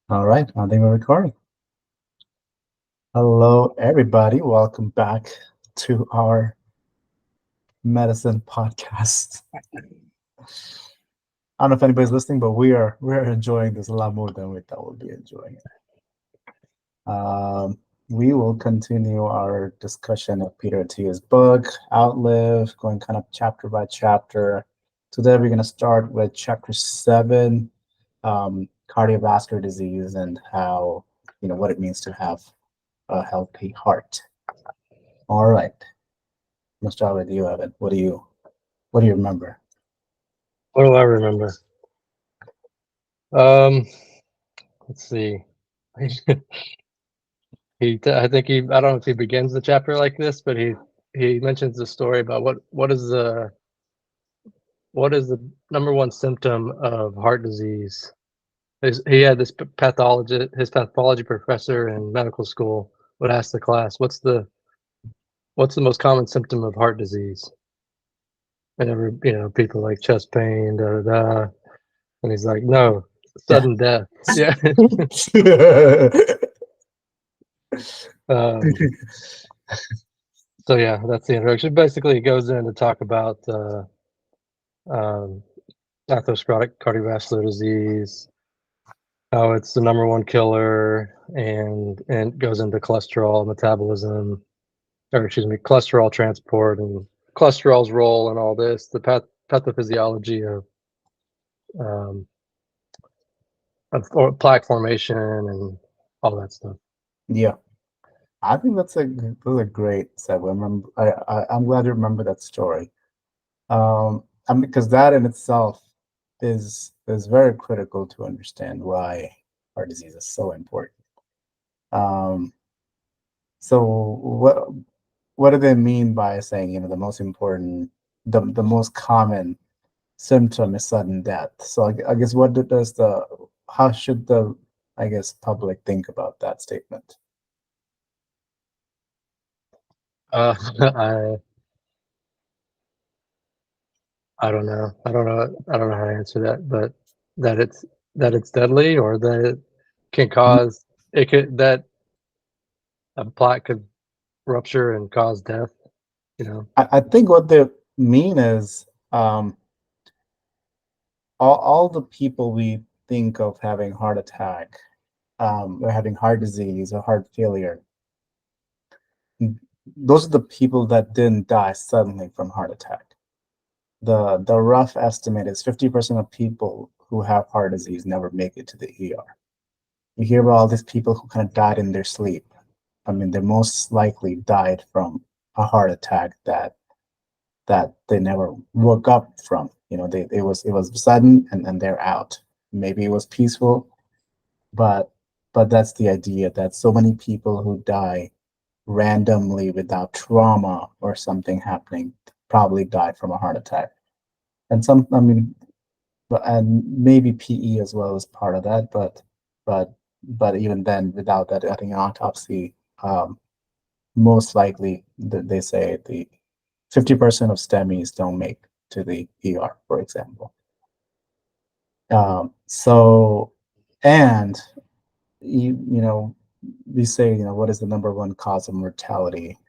All right, I think we're recording. Hello, everybody. Welcome back to our medicine podcast. I don't know if anybody's listening, but we're enjoying this a lot more than we thought we'd be enjoying it. We will continue our discussion of Peter Attia's book, Outlive, going kind of chapter by chapter. Today, we're going to start with chapter 7, cardiovascular disease, and how, what it means to have a healthy heart. All right. Let's start with you, Evan. What do you remember? What do I remember? Let's see. I think I don't know if he begins the chapter like this, but he mentions the story about what is the number one symptom of heart disease. He had this his pathology professor in medical school would ask the class, what's the most common symptom of heart disease? And people like chest pain, da da da. And he's like, no, sudden death. Yeah. So yeah, that's the introduction. Basically, it goes in to talk about atherosclerotic cardiovascular disease, how it's the number one killer, and goes into cholesterol metabolism, or excuse me, cholesterol transport and cholesterol's role in all this, the pathophysiology of plaque formation and all that stuff. Yeah, I think that's a great segue. I'm glad you remember that story. Because that in itself is very critical to understand why heart disease is so important. Um, so what do they mean by saying, the most important, the most common symptom is sudden death? So I guess how should the, I guess, public think about that statement? I I don't know. I don't know how to answer that, but that it's deadly, or that it can cause it could that a plaque could rupture and cause death. I think what they mean is all the people we think of having heart attack, or having heart disease or heart failure, those are the people that didn't die suddenly from heart attack. The rough estimate is 50% of people who have heart disease never make it to the ER. You hear about all these people who kind of died in their sleep. I mean, they most likely died from a heart attack that they never woke up from. It was sudden and they're out. Maybe it was peaceful, but that's the idea, that so many people who die randomly without trauma or something happening probably died from a heart attack. And and maybe PE as well as part of that, but even then, without that, I think autopsy, most likely they say the 50% of STEMIs don't make to the ER, for example. So, and we say, what is the number one cause of mortality?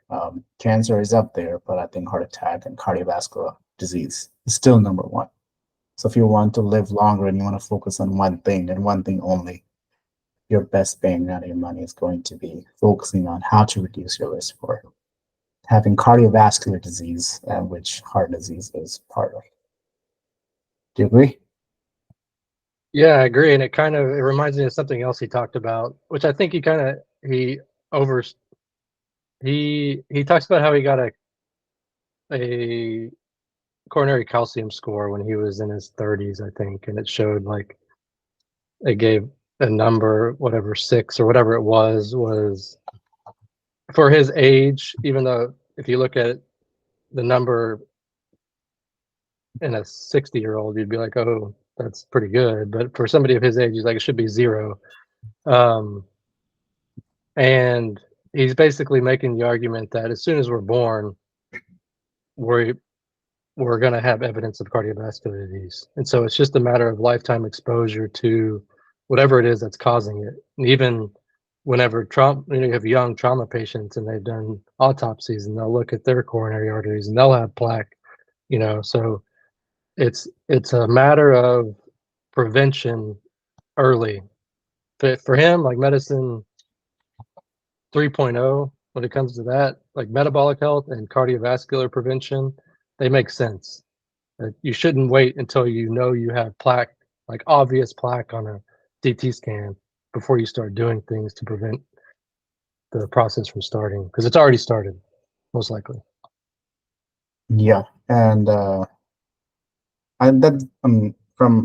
Cancer is up there, but I think heart attack and cardiovascular disease is still number one. So if you want to live longer and you want to focus on one thing and one thing only, your best bang out of your money is going to be focusing on how to reduce your risk for having cardiovascular disease, which heart disease is part of. Do you agree? Yeah, I agree, and it reminds me of something else he talked about, which I think he over he talks about how he got a coronary calcium score when he was in his 30s, I think, and it showed like it gave a number, whatever 6 or whatever it was for his age. Even though if you look at the number in a 60-year-old, you'd be like, oh, that's pretty good. But for somebody of his age, he's like, it should be 0. And he's basically making the argument that as soon as we're born, we're going to have evidence of cardiovascular disease. And so it's just a matter of lifetime exposure to whatever it is that's causing it. And even whenever trauma, you have young trauma patients and they've done autopsies and they'll look at their coronary arteries and they'll have plaque, so it's a matter of prevention early. But for him, like medicine 3.0, when it comes to that, like metabolic health and cardiovascular prevention, they make sense. You shouldn't wait until you have plaque, like obvious plaque on a CT scan before you start doing things to prevent the process from starting, because it's already started, most likely. Yeah, and that from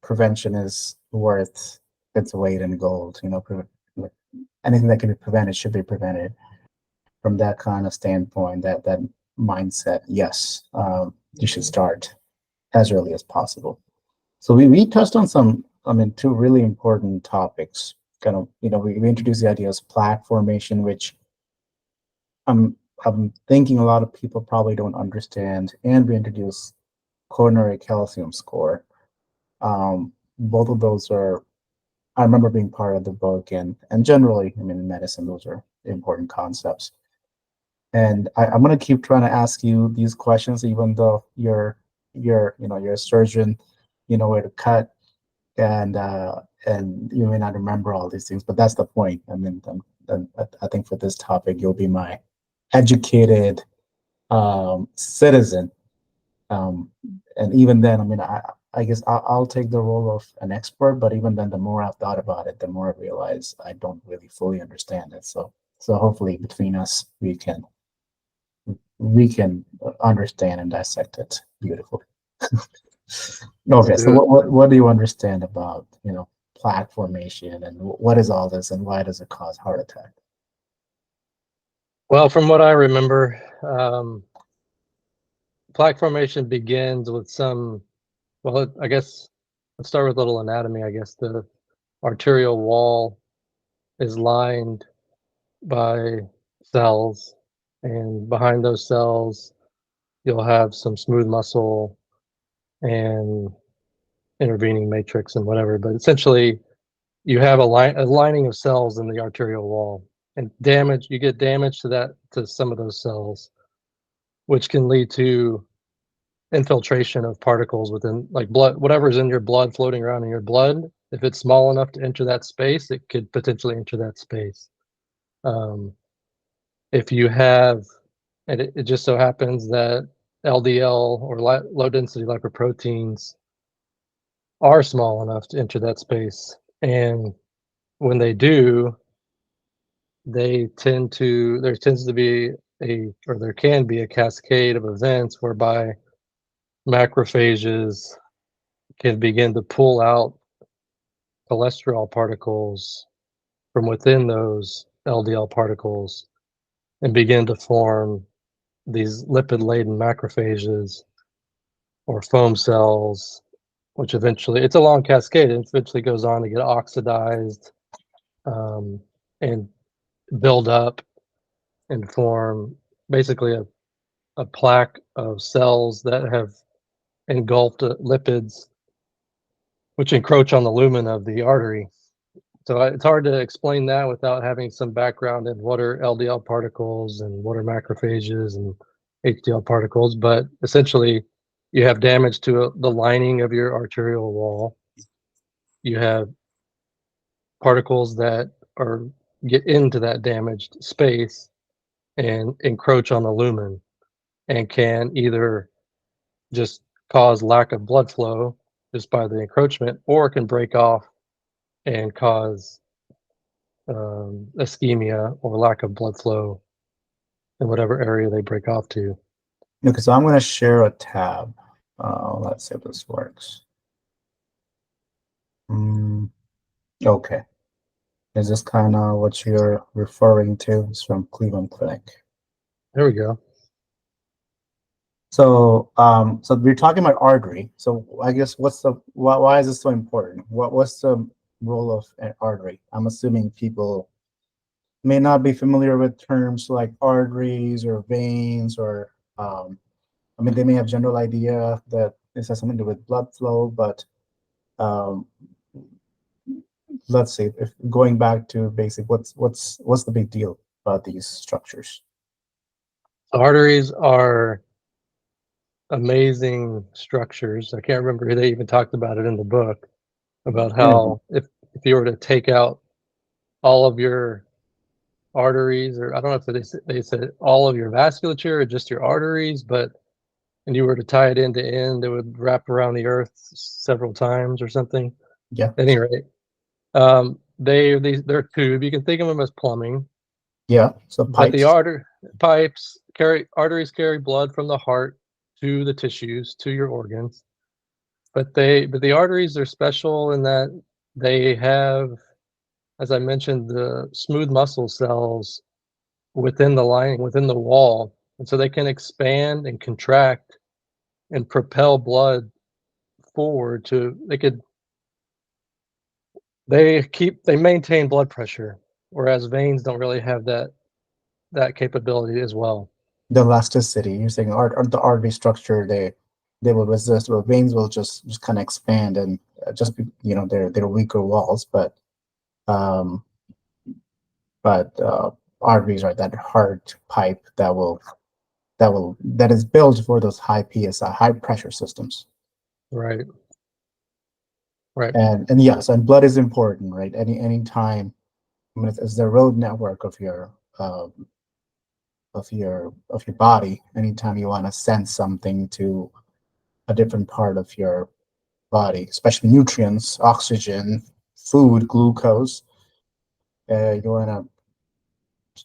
prevention is worth its weight in gold. Like, anything that can be prevented should be prevented. From that kind of standpoint, that mindset, yes, you should start as early as possible. So we touched on two really important topics. Kind of, we introduced the idea of plaque formation, which I'm thinking a lot of people probably don't understand, and we introduced coronary calcium score. Both of those I remember being part of the book, and generally, in medicine, those are important concepts. And I'm gonna keep trying to ask you these questions, even though you're a surgeon, you know where to cut, and you may not remember all these things, but that's the point. I think for this topic, you'll be my educated citizen. And even then, I guess I'll take the role of an expert, but even then, the more I've thought about it, the more I realize I don't really fully understand it. So hopefully between us, we can understand and dissect it beautifully. Okay, so what do you understand about plaque formation, and what is all this, and why does it cause heart attack? Well, from what I remember, plaque formation begins with I guess let's start with a little anatomy. I guess the arterial wall is lined by cells, and behind those cells, you'll have some smooth muscle and intervening matrix and whatever. But essentially, you have a lining of cells in the arterial wall, and you get damage to some of those cells, which can lead to infiltration of particles within, like blood, whatever's in your blood floating around in your blood. If it's small enough to enter that space, it could potentially enter that space. If you have, and it just so happens that LDL or low density lipoproteins are small enough to enter that space, and when they do, there tends to be there can be a cascade of events whereby macrophages can begin to pull out cholesterol particles from within those LDL particles and begin to form these lipid-laden macrophages or foam cells, which eventually, it's a long cascade, and eventually goes on to get oxidized and build up and form basically a plaque of cells that have engulfed lipids, which encroach on the lumen of the artery. So it's hard to explain that without having some background in what are LDL particles and what are macrophages and HDL particles. But essentially, you have damage to the lining of your arterial wall. You have particles that get into that damaged space and encroach on the lumen, and can either just cause lack of blood flow just by the encroachment, or it can break off and cause ischemia or lack of blood flow in whatever area they break off to. Okay, so I'm going to share a tab. Let's see if this works. Okay. Is this kind of what you're referring to? It's from Cleveland Clinic. There we go. So, so we're talking about artery. So I guess why is this so important? What's the role of an artery? I'm assuming people may not be familiar with terms like arteries or veins, or they may have general idea that this has something to do with blood flow, but Um, let's see, if going back to basic, what's the big deal about these structures? Arteries are amazing structures. I can't remember if they even talked about it in the book, about how if you were to take out all of your arteries, or I don't know if they said all of your vasculature or just your arteries, but and you were to tie it end to end, it would wrap around the earth several times or something. Yeah, At any rate, they're tube. You can think of them as plumbing, yeah. So but the pipes. arteries carry blood from the heart to the tissues, to your organs. But the arteries are special in that they have, as I mentioned, the smooth muscle cells within the lining, within the wall, and so they can expand and contract and propel blood forward to they maintain blood pressure, whereas veins don't really have that capability as well. The elasticity. You're saying the artery structure, they will resist, but veins will just kind of expand and just be, they're weaker walls, um, but arteries are that hard pipe that is built for those high PSI, high pressure systems. Right. Right. And yes, and blood is important, right? Any time, I mean, it's the road network um, of your body. Anytime you want to send something to a different part of your body, especially nutrients, oxygen, food, glucose, uh, you want to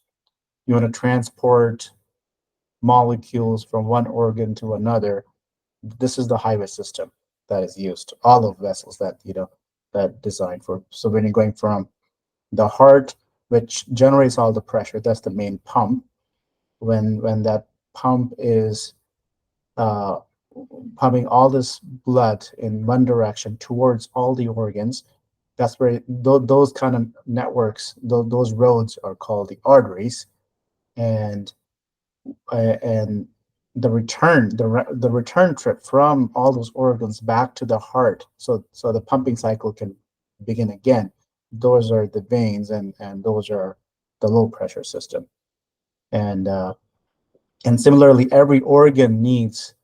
you want to transport molecules from one organ to another. This is the highway system that is used. All of vessels that designed for. So when you're going from the heart, which generates all the pressure, that's the main pump. When that pump is uh, pumping all this blood in one direction towards all the organs, that's where those kind of networks, those roads are called the arteries, and and the return trip from all those organs back to the heart, so the pumping cycle can begin again. Those are the veins, and those are the low pressure system. And uh, and similarly, every organ needs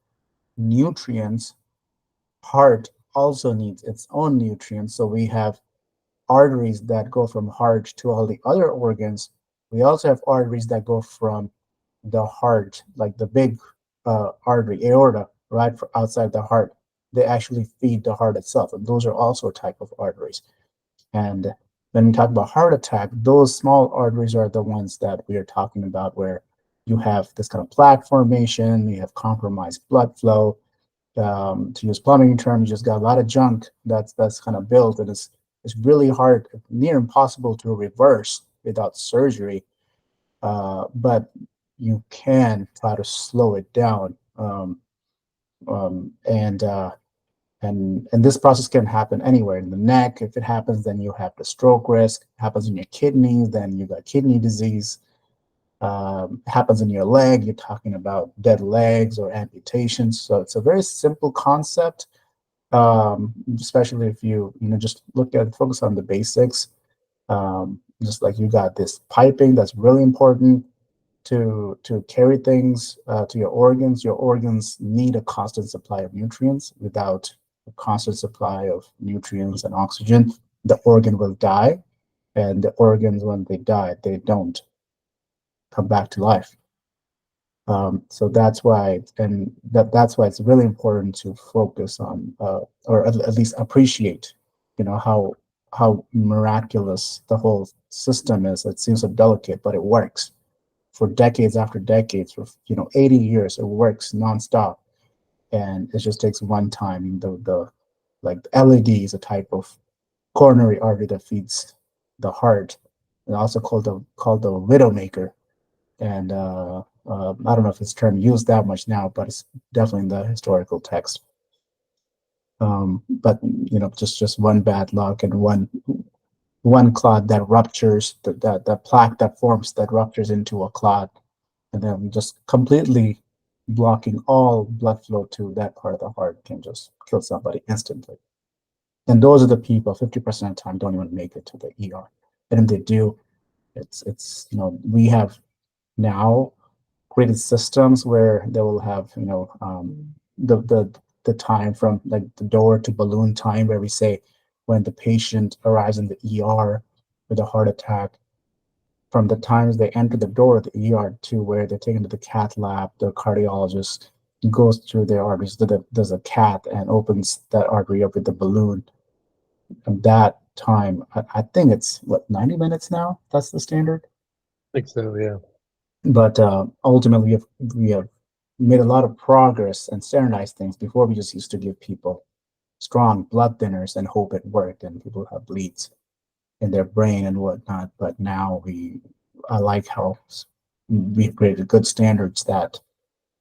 nutrients. Heart also needs its own nutrients. So we have arteries that go from heart to all the other organs. We also have arteries that go from the heart, like the big artery, aorta, right outside the heart. They actually feed the heart itself, and those are also a type of arteries. And when we talk about heart attack, those small arteries are the ones that we are talking about, where you have this kind of plaque formation, you have compromised blood flow. To use plumbing term, you just got a lot of junk that's kind of built, and it's really hard, near impossible to reverse without surgery. But you can try to slow it down. Um, and and this process can happen anywhere in the neck. If it happens, then you have the stroke risk. It happens in your kidneys, then you got kidney disease. Happens in your leg, you're talking about dead legs or amputations. So it's a very simple concept, especially if you just focus on the basics. Just like you got this piping that's really important to carry things to your organs. Your organs need a constant supply of nutrients. Without a constant supply of nutrients and oxygen, the organ will die. And the organs, when they die, they don't come back to life. So that's why, and that's why it's really important to focus on, or at least appreciate, how miraculous the whole system is. It seems so delicate, but it works for decades after decades. For 80 years, it works nonstop, and it just takes one time. The like the LED is a type of coronary artery that feeds the heart, and also called the widowmaker. And I don't know if it's term used that much now, but it's definitely in the historical text. But just one bad luck and one clot that ruptures, that plaque that forms, that ruptures into a clot, and then just completely blocking all blood flow to that part of the heart can just kill somebody instantly. And those are the people 50% of the time don't even make it to the ER. And if they do, it's we have now created systems where they will have the time from like the door to balloon time, where we say when the patient arrives in the ER with a heart attack, from the times they enter the door of the ER to where they're taken to the cath lab, the cardiologist goes through their arteries, does a cath and opens that artery up with the balloon. And that time, I think it's what, 90 minutes now? That's the standard. I think so, yeah. But ultimately, we have made a lot of progress and standardized things. Before, we just used to give people strong blood thinners and hope it worked, and people have bleeds in their brain and whatnot. But now I like how we've created good standards that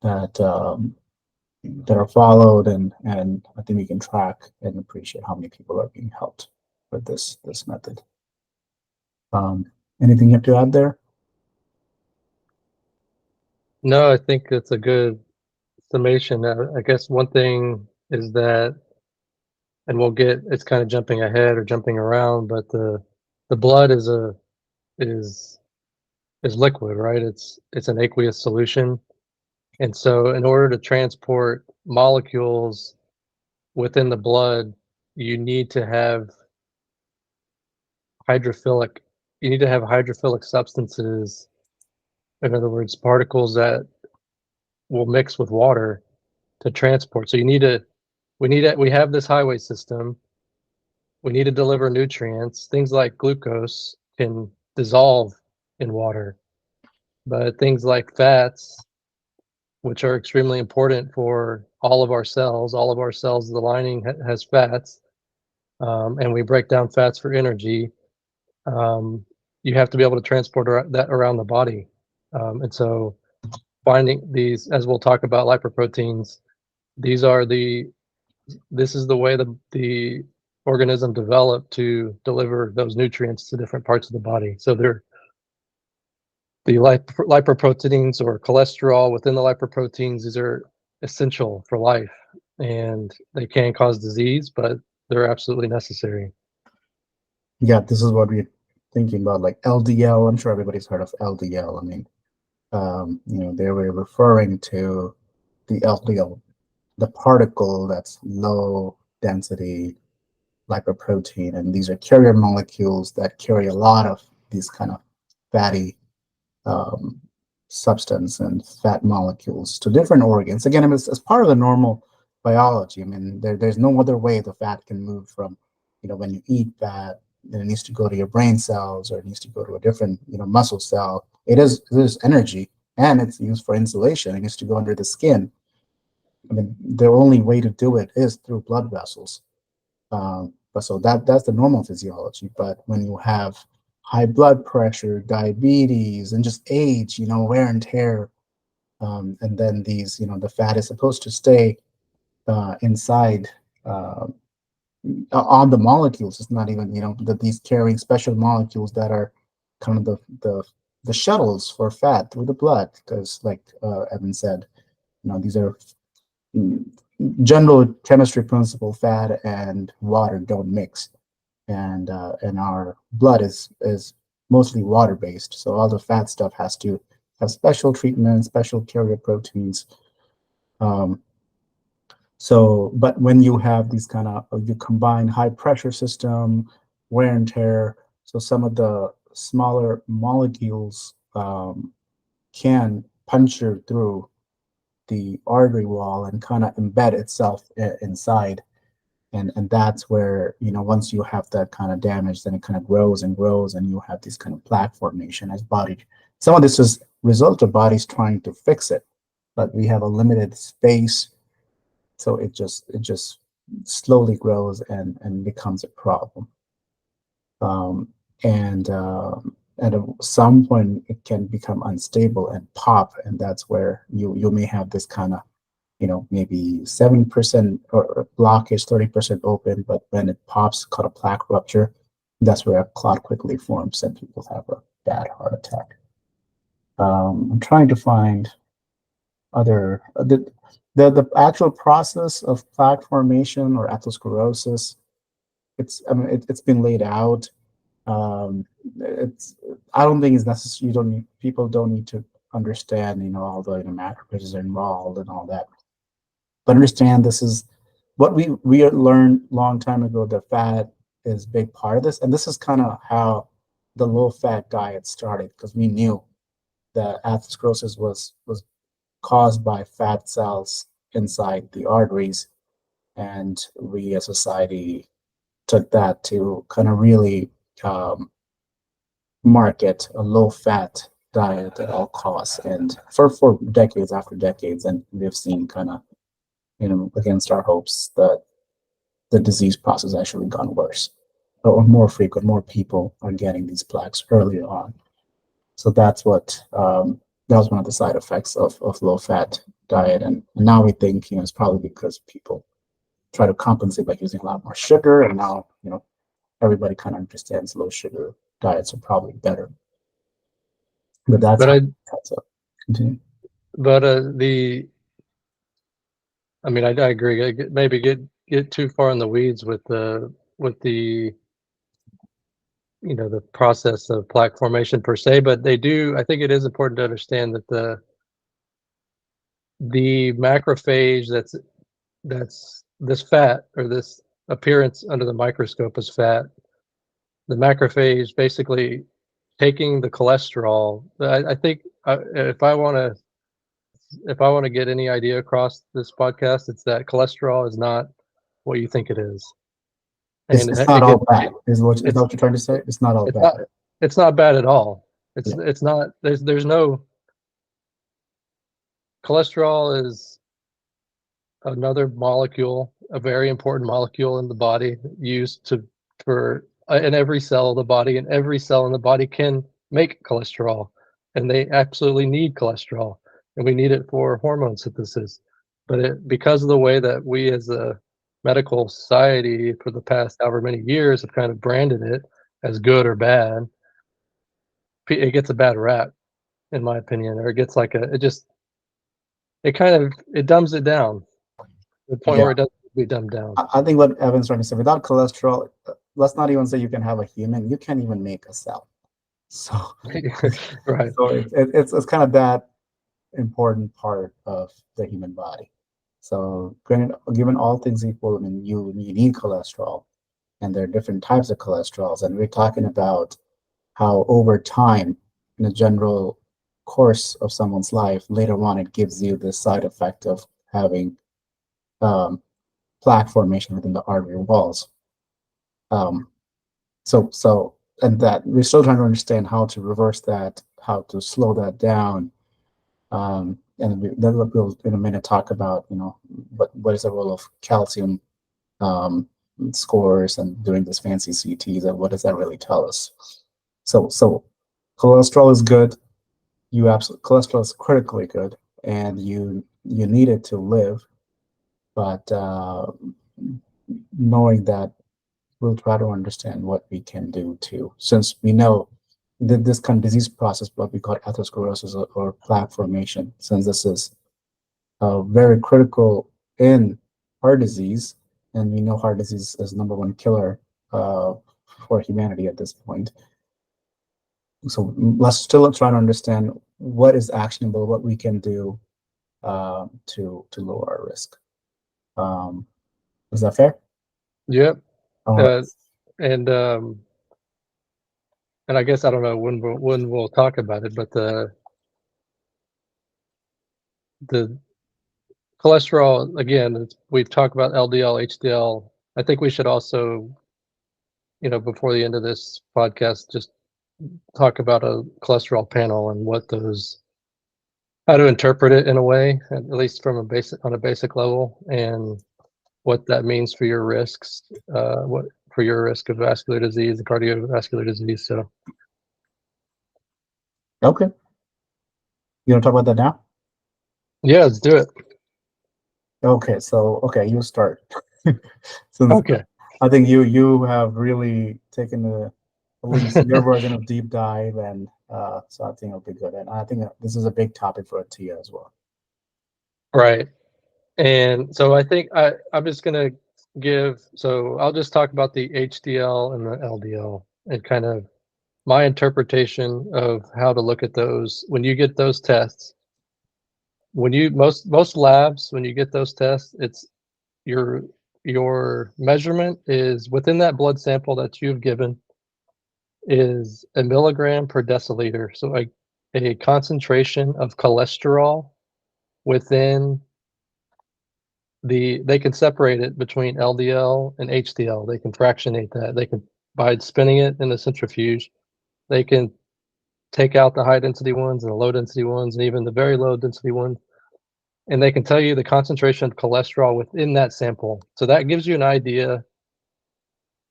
are followed, and I think we can track and appreciate how many people are being helped with this method. Anything you have to add there? No, I think it's a good summation. I guess one thing is that, and it's kind of jumping ahead or jumping around, but the blood is is liquid, right? It's an aqueous solution. And so in order to transport molecules within the blood, you need to have hydrophilic substances. In other words, particles that will mix with water to transport. So we have this highway system. We need to deliver nutrients. Things like glucose can dissolve in water, but things like fats, which are extremely important for all of our cells, the lining has fats, and we break down fats for energy. You have to be able to transport that around the body. And so finding these, as we'll talk about lipoproteins, this is the way the organism developed to deliver those nutrients to different parts of the body. So the lipoproteins, or cholesterol within the lipoproteins, these are essential for life, and they can cause disease, but they're absolutely necessary. Yeah, this is what we're thinking about, like LDL. I'm sure everybody's heard of LDL. I mean, they were referring to the LDL, the particle that's low density lipoprotein, and these are carrier molecules that carry a lot of these kind of fatty um, substance and fat molecules to different organs. Again, it's part of the normal biology. I mean, there's no other way the fat can move from, when you eat fat, then it needs to go to your brain cells, or it needs to go to a different, muscle cell. It is energy, and it's used for insulation. It needs to go under the skin. I mean, the only way to do it is through blood vessels. But so that's the normal physiology. But when you have high blood pressure, diabetes, and just age, wear and tear, and then these, the fat is supposed to stay inside on the molecules. It's not even, these carrying special molecules that are kind of the shuttles for fat through the blood, because like Evan said, these are general chemistry principle. Fat and water don't mix, and our blood is mostly water based, so all the fat stuff has to have special treatment, special carrier proteins. But when you have these kind of, you combine high pressure system, wear and tear, so some of the smaller molecules can puncture through the artery wall and kind of embed itself inside. And that's where, once you have that kind of damage, then it kind of grows and grows, and you have this kind of plaque formation as body. Some of this is result of bodies trying to fix it, but we have a limited space, so it just slowly grows and becomes a problem. And at some point it can become unstable and pop, and that's where you may have this kind of, maybe 70% or blockage, 30% open, but when it pops, called a plaque rupture, that's where a clot quickly forms and people have a bad heart attack. I'm trying to find other, the actual process of plaque formation or atherosclerosis. it's been laid out. It's I don't think it's necessary. People don't need to understand, all the macrophages are involved and all that. But understand this is what we learned long time ago, that fat is a big part of this, and this is kind of how the low fat diet started, because we knew that atherosclerosis was caused by fat cells inside the arteries, and we as a society took that to kind of really um, market a low fat diet at all costs, and for decades after decades, and we've seen kind of, against our hopes, that the disease process actually gone worse, or more frequent. More people are getting these plaques earlier on. So that's what that was one of the side effects of low fat diet, and now we think it's probably because people try to compensate by using a lot more sugar, and now everybody kind of understands low sugar diets are probably better. But that's But how I that's up. Continue. but I mean, I agree. Maybe get too far in the weeds with the the process of plaque formation per se, but they do. I think it is important to understand that the macrophage that's this fat, or this appearance under the microscope as fat, the macrophage basically taking the cholesterol. I think if I want to get any idea across this podcast, it's that cholesterol is not what you think it is. It's, And it's not all bad. Is that what you're trying to say? It's not all it's bad. not it's not bad at all. Yeah. It's not, there's no, cholesterol is another molecule, a very important molecule in the body, used for in every cell of the body, and every cell in the body can make cholesterol, and they absolutely need cholesterol, and we need it for hormone synthesis. But because of the way that we as a medical society for the past however many years have kind of branded it as good or bad, it gets a bad rap, in my opinion, or it gets like it dumbs it down to the point Yeah. where it doesn't be dumbed down. I think what Evan's trying to say, without cholesterol, let's not even say you can have a human. You can't even make a cell. So, Right. so it's kind of that important part of the human body. So, given all things equal, I mean, you need cholesterol, and there are different types of cholesterols, and we're talking about how over time, in a general course of someone's life, later on, it gives you the side effect of having um, plaque formation within the artery walls. Um, and that we're still trying to understand how to reverse that, how to slow that down. Then we'll in a minute talk about, what is the role of calcium um, scores and doing this fancy CTs, and what does that really tell us? So cholesterol is good. Cholesterol is critically good, and you need it to live. But knowing that, we'll try to understand what we can do too, since we know that this kind of disease process, what we call atherosclerosis, or plaque formation, since this is very critical in heart disease, and we know heart disease is #1 killer for humanity at this point. So let's still try to understand what is actionable, what we can do to lower our risk. Is that fair? Yep. All right. And I guess I don't know when we'll talk about it, but the cholesterol, again, we've talked about LDL, HDL. I think we should also, before the end of this podcast, just talk about a cholesterol panel and how to interpret it in a way, at least on a basic level, and what that means for your risks, for your risk of vascular disease and cardiovascular disease. So, Okay. You want to talk about that now? yeah, let's do it. Okay. So, you start. Since Okay. I think you have really taken at least your version of deep dive, and so I think it'll be good. And I think this is a big topic for Attia as well. Right. And so I think I'm just going to so I'll just talk about the HDL and the LDL and kind of my interpretation of how to look at those when you get those tests. When you most labs, when you get those tests, it's your measurement is within that blood sample that you've given is a milligram per deciliter. So a concentration of cholesterol within they can separate it between LDL and HDL. They can fractionate that. They can, by spinning it in a centrifuge, they can take out the high density ones and the low density ones and even the very low density ones. And they can tell you the concentration of cholesterol within that sample. So that gives you an idea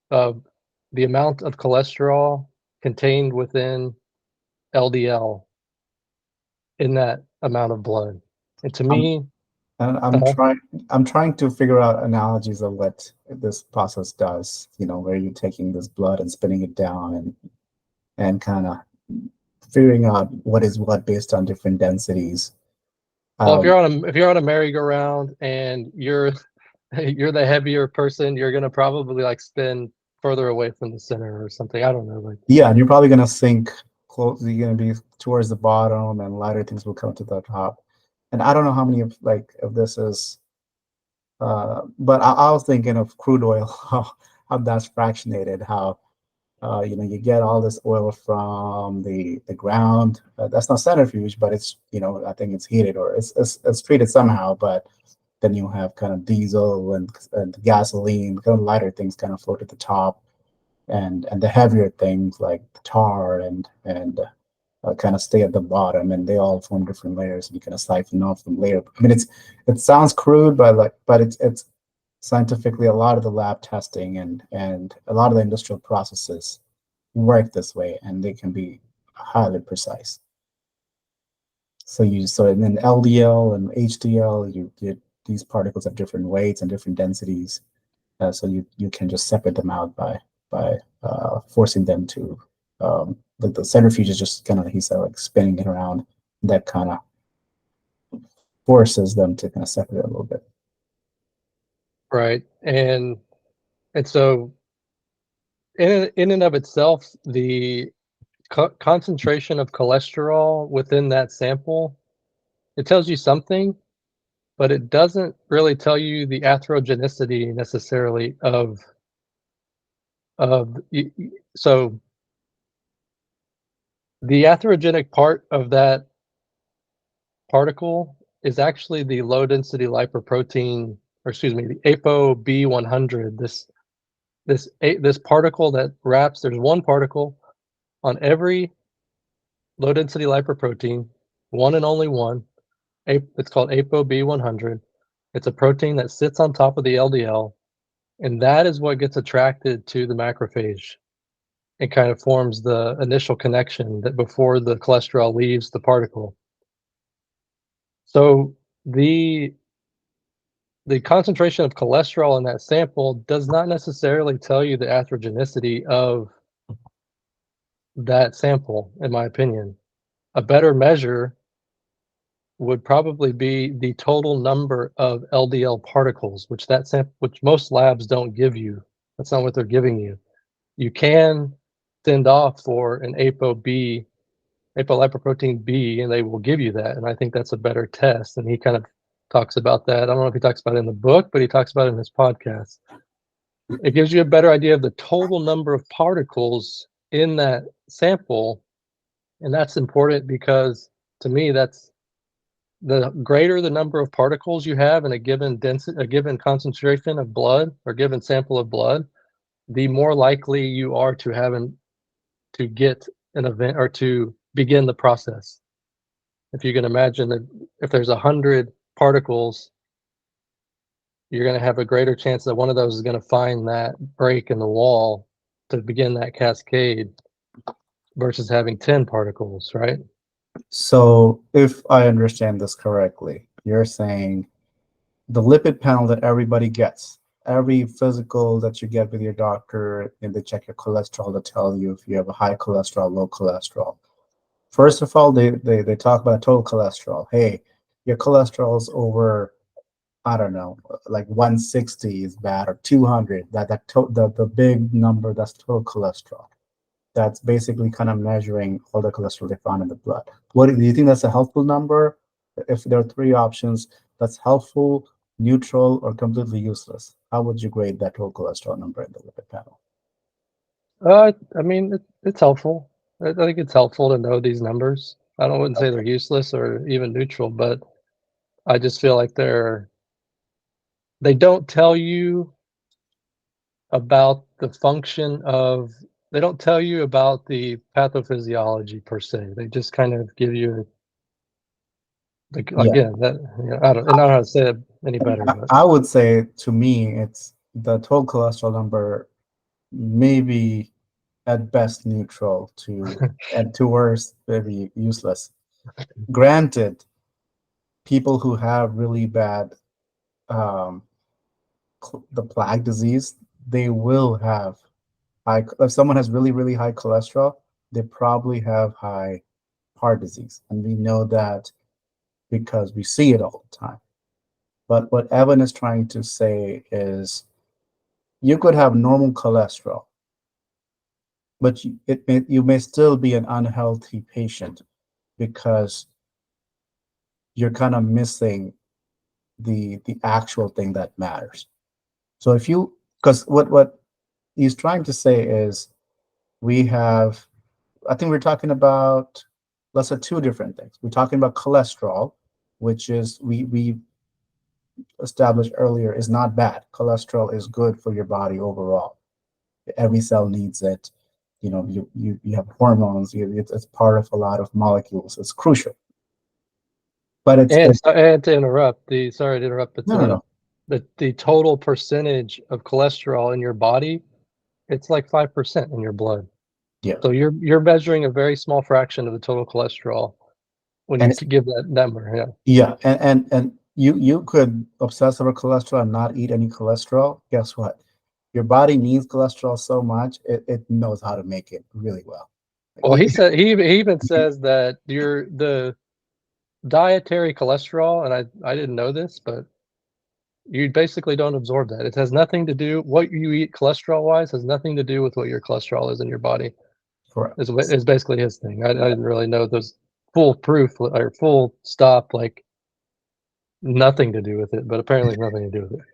of the amount of cholesterol contained within LDL in that amount of blood. And to me, And I'm trying to figure out analogies of what this process does, where you're taking this blood and spinning it down and kind of figuring out what is what based on different densities. well, if you're on a merry-go-round and you're the heavier person, you're gonna probably like spin further away from the center or something. I don't know. Like yeah, and you're probably gonna sink close. You're gonna be towards the bottom, and lighter things will come to the top. And I don't know how many of this is, but I was thinking of crude oil, how that's fractionated, how you get all this oil from the ground. That's not centrifuge, but it's I think it's heated or it's treated somehow. But then you have kind of diesel and gasoline, kind of lighter things kind of float at the top, and the heavier things like tar and kind of stay at the bottom, and they all form different layers, and you kind of siphon off them later. I mean, it sounds crude, but it's scientifically a lot of the lab testing and a lot of the industrial processes work this way, and they can be highly precise. So and then LDL and HDL, you get these particles of different weights and different densities, so you can just separate them out by forcing them to the centrifuge is just kind of, he said, like spinning it around. That kind of forces them to kind of separate a little bit. right, and so in and of itself, the concentration of cholesterol within that sample, it tells you something, but it doesn't really tell you the atherogenicity necessarily of so the atherogenic part of that particle is actually the low density lipoprotein, or excuse me, the ApoB 100. This particle that wraps, there's one particle on every low density lipoprotein, one and only one. It's called ApoB 100. It's a protein that sits on top of the LDL, and that is what gets attracted to the macrophage and kind of forms the initial connection that before the cholesterol leaves the particle. So the concentration of cholesterol in that sample does not necessarily tell you the atherogenicity of that sample, in my opinion. A better measure would probably be the total number of LDL particles, which most labs don't give you. That's not what they're giving you. You can send off for an ApoB, apolipoprotein B, and they will give you that. And I think that's a better test. And he kind of talks about that. I don't know if he talks about it in the book, but he talks about it in his podcast. It gives you a better idea of the total number of particles in that sample. And that's important because to me, that's the greater the number of particles you have in a given density, a given concentration of blood or given sample of blood, the more likely you are to get an event or to begin the process. If you can imagine that if there's 100 particles, you're going to have a greater chance that one of those is going to find that break in the wall to begin that cascade versus having 10 particles, right? So if I understand this correctly, you're saying the lipid panel that everybody gets, every physical that you get with your doctor, and they check your cholesterol to tell you if you have a high cholesterol, low cholesterol. First of all, they talk about total cholesterol. Hey, your cholesterol is over I don't know, like 160 is bad or 200. The big number, that's total cholesterol. That's basically kind of measuring all the cholesterol they found in the blood. What do you think that's a helpful number? If there are three options, that's helpful, neutral, or completely useless. How would you grade that total cholesterol number in the lipid panel? I mean, it's helpful. I think it's helpful to know these numbers. Wouldn't say they're useless or even neutral, but I just feel like they don't tell you about the function of, they don't tell you about the pathophysiology per se. They just kind of give you, like, Yeah, again, that, I don't know how to say it any better, but I would say to me, it's the total cholesterol number, maybe at best neutral to at to worst maybe useless. Granted, people who have really bad um, the plaque disease, they will have high. If someone has really high cholesterol, they probably have high heart disease, and we know that because we see it all the time. But what Evan is trying to say is you could have normal cholesterol, but you may still be an unhealthy patient because you're kind of missing the actual thing that matters. So if you, because what he's trying to say is we have, I think we're talking about, let's say two different things. We're talking about cholesterol, which is we established earlier is not bad. Cholesterol is good for your body overall. Every cell needs it. You know, you have hormones. It's part of a lot of molecules. It's crucial. But and to interrupt, sorry to interrupt, but no. the total percentage of cholesterol in your body, it's like 5% in your blood. Yeah. So you're measuring a very small fraction of the total cholesterol when you And give that number. Yeah. yeah, and you could obsess over cholesterol and not eat any cholesterol. Guess what? Your body needs cholesterol so much, it knows how to make it really well. Well, he said he even says that the dietary cholesterol, and I didn't know this, but you basically don't absorb that. It has nothing to do, what you eat cholesterol wise has nothing to do with what your cholesterol is in your body. Correct. Is basically his thing. I didn't really know there's full proof or full stop, like nothing to do with it, but apparently nothing to do with it.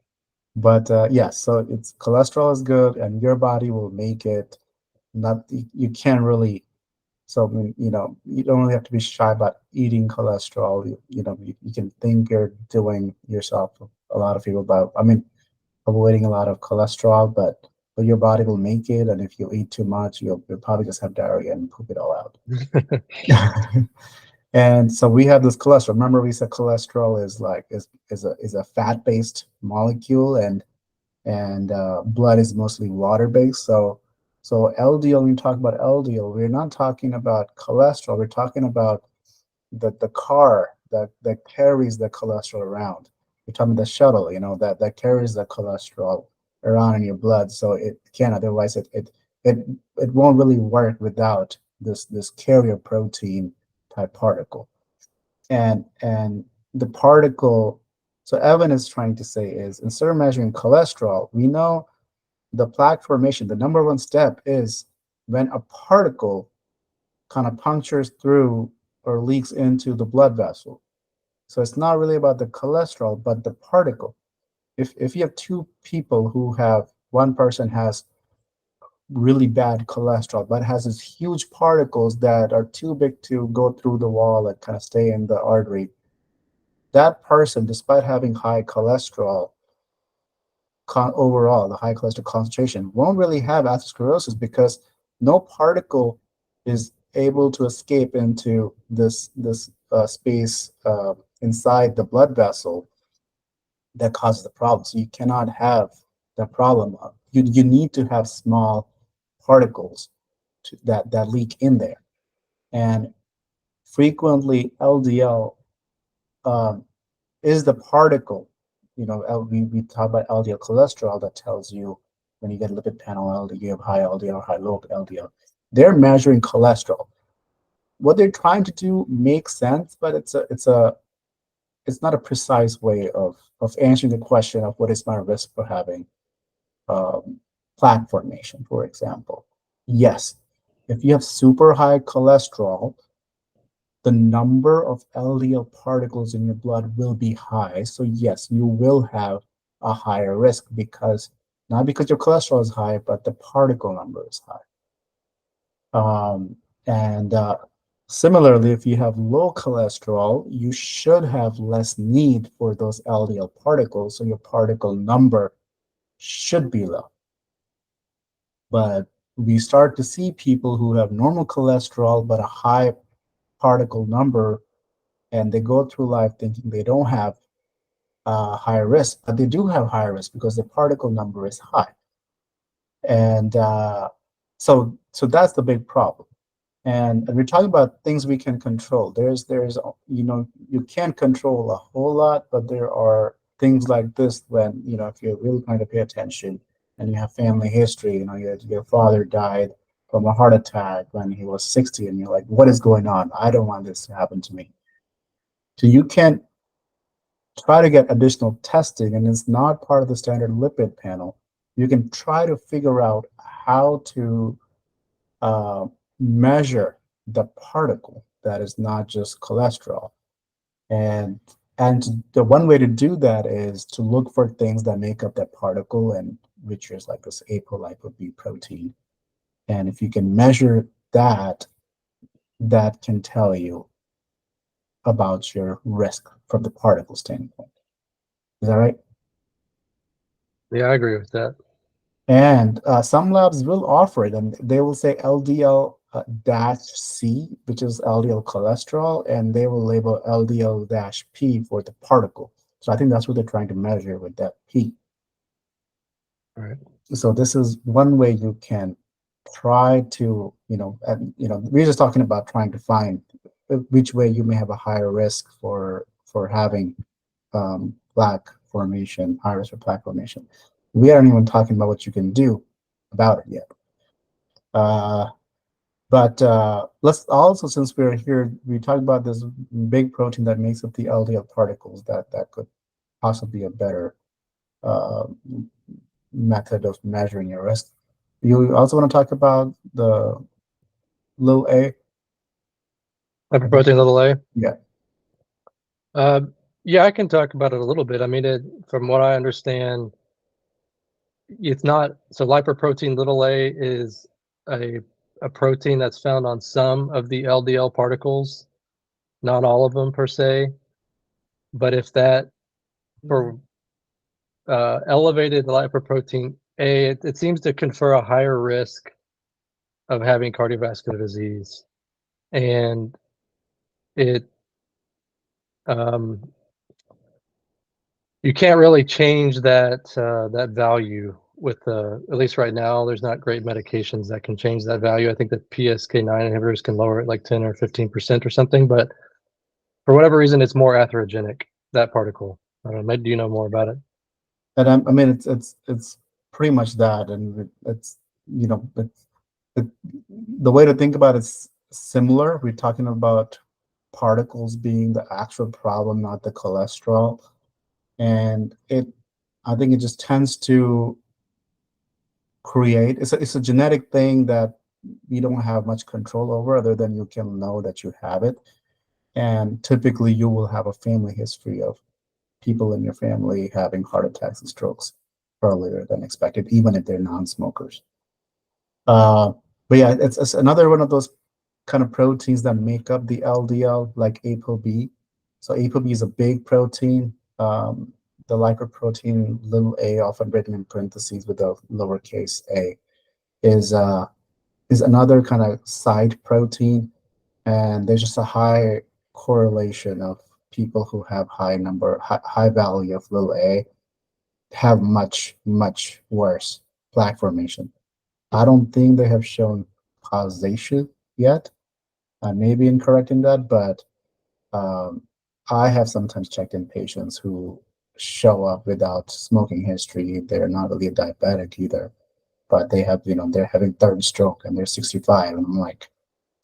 But yes, so it's cholesterol is good, and your body will make it. Not you can't really. So I mean, you don't really have to be shy about eating cholesterol. You can think you're doing yourself a lot of people about. I mean, avoiding a lot of cholesterol, but your body will make it, and if you eat too much, you'll probably just have diarrhea and poop it all out. And so we have this cholesterol. Remember, we said cholesterol is a fat based molecule, and blood is mostly water based. So LDL. When we talk about LDL, we're not talking about cholesterol. We're talking about the car that carries the cholesterol around. You're talking about the shuttle, that carries the cholesterol around in your blood. So it can, otherwise it won't really work without this carrier protein type particle. And the particle, so Evan is trying to say is, instead of measuring cholesterol, we know the plaque formation, the number one step is when a particle kind of punctures through or leaks into the blood vessel. So it's not really about the cholesterol, but the particle. If you have two people who have, one person has really bad cholesterol, but has these huge particles that are too big to go through the wall and kind of stay in the artery, that person, despite having high cholesterol, overall, the high cholesterol concentration, won't really have atherosclerosis because no particle is able to escape into this space inside the blood vessel that causes the problem. So you cannot have the problem. You need to have small particles that leak in there, and frequently LDL um, is the particle. We talk about LDL cholesterol that tells you when you get lipid panel LDL, you have high LDL or high low LDL. They're measuring cholesterol. What they're trying to do makes sense, but it's not a precise way of of answering the question of what is my risk for having plaque formation, for example. Yes, if you have super high cholesterol, the number of LDL particles in your blood will be high. So yes, you will have a higher risk because not because your cholesterol is high, but the particle number is high. And similarly, if you have low cholesterol, you should have less need for those LDL particles, so your particle number should be low. But we start to see people who have normal cholesterol but a high particle number, and they go through life thinking they don't have high risk, but they do have high risk because the particle number is high. And so that's the big problem. And we're talking about things we can control. There's you can't control a whole lot, but there are things like this when, if you're really trying to pay attention and you have family history, your father died from a heart attack when he was 60, and you're like, what is going on? I don't want this to happen to me. So you can try to get additional testing, and it's not part of the standard lipid panel. You can try to figure out how to measure the particle that is not just cholesterol. And the one way to do that is to look for things that make up that particle, and which is like this ApoB protein. And if you can measure that, that can tell you about your risk from the particle standpoint. Is that right? Yeah, I agree with that. And some labs will offer it, and they will say LDL-C, which is LDL cholesterol, and they will label LDL-P for the particle. So I think that's what they're trying to measure with that P. All right. So this is one way you can try to, we're just talking about trying to find which way you may have a higher risk for having plaque formation, high risk for plaque formation. We aren't even talking about what you can do about it yet. But let's also, since we're here, we talked about this big protein that makes up the LDL particles that could possibly be a better method of measuring your risk. You also want to talk about the little a? Lipoprotein little a? Yeah. Yeah, I can talk about it a little bit. I mean, from what I understand, it's not, so lipoprotein little a is a protein that's found on some of the LDL particles, not all of them per se. But if that, for elevated lipoprotein A, it seems to confer a higher risk of having cardiovascular disease. And it, you can't really change that that value with at least right now. There's not great medications that can change that value. I think that PCSK9 inhibitors can lower it like 10 or 15% or something, but for whatever reason, it's more atherogenic, that particle. I don't know, do you know more about it? And I mean, it's pretty much that, and it's the way to think about it's similar. We're talking about particles being the actual problem, not the cholesterol. And I think it just tends to create, it's a genetic thing that you don't have much control over, other than you can know that you have it. And typically you will have a family history of people in your family having heart attacks and strokes earlier than expected, even if they're non-smokers. But yeah, it's another one of those kind of proteins that make up the LDL, like ApoB. So ApoB is a big protein. The lipoprotein little a, often written in parentheses with a lowercase a, is another kind of side protein, and there's just a high correlation of people who have high value of little a have much worse plaque formation. I don't think they have shown causation yet. I may be incorrect in that, but I have sometimes checked in patients who show up without smoking history. They're not really a diabetic either, but they have, they're having third stroke and they're 65. And I'm like,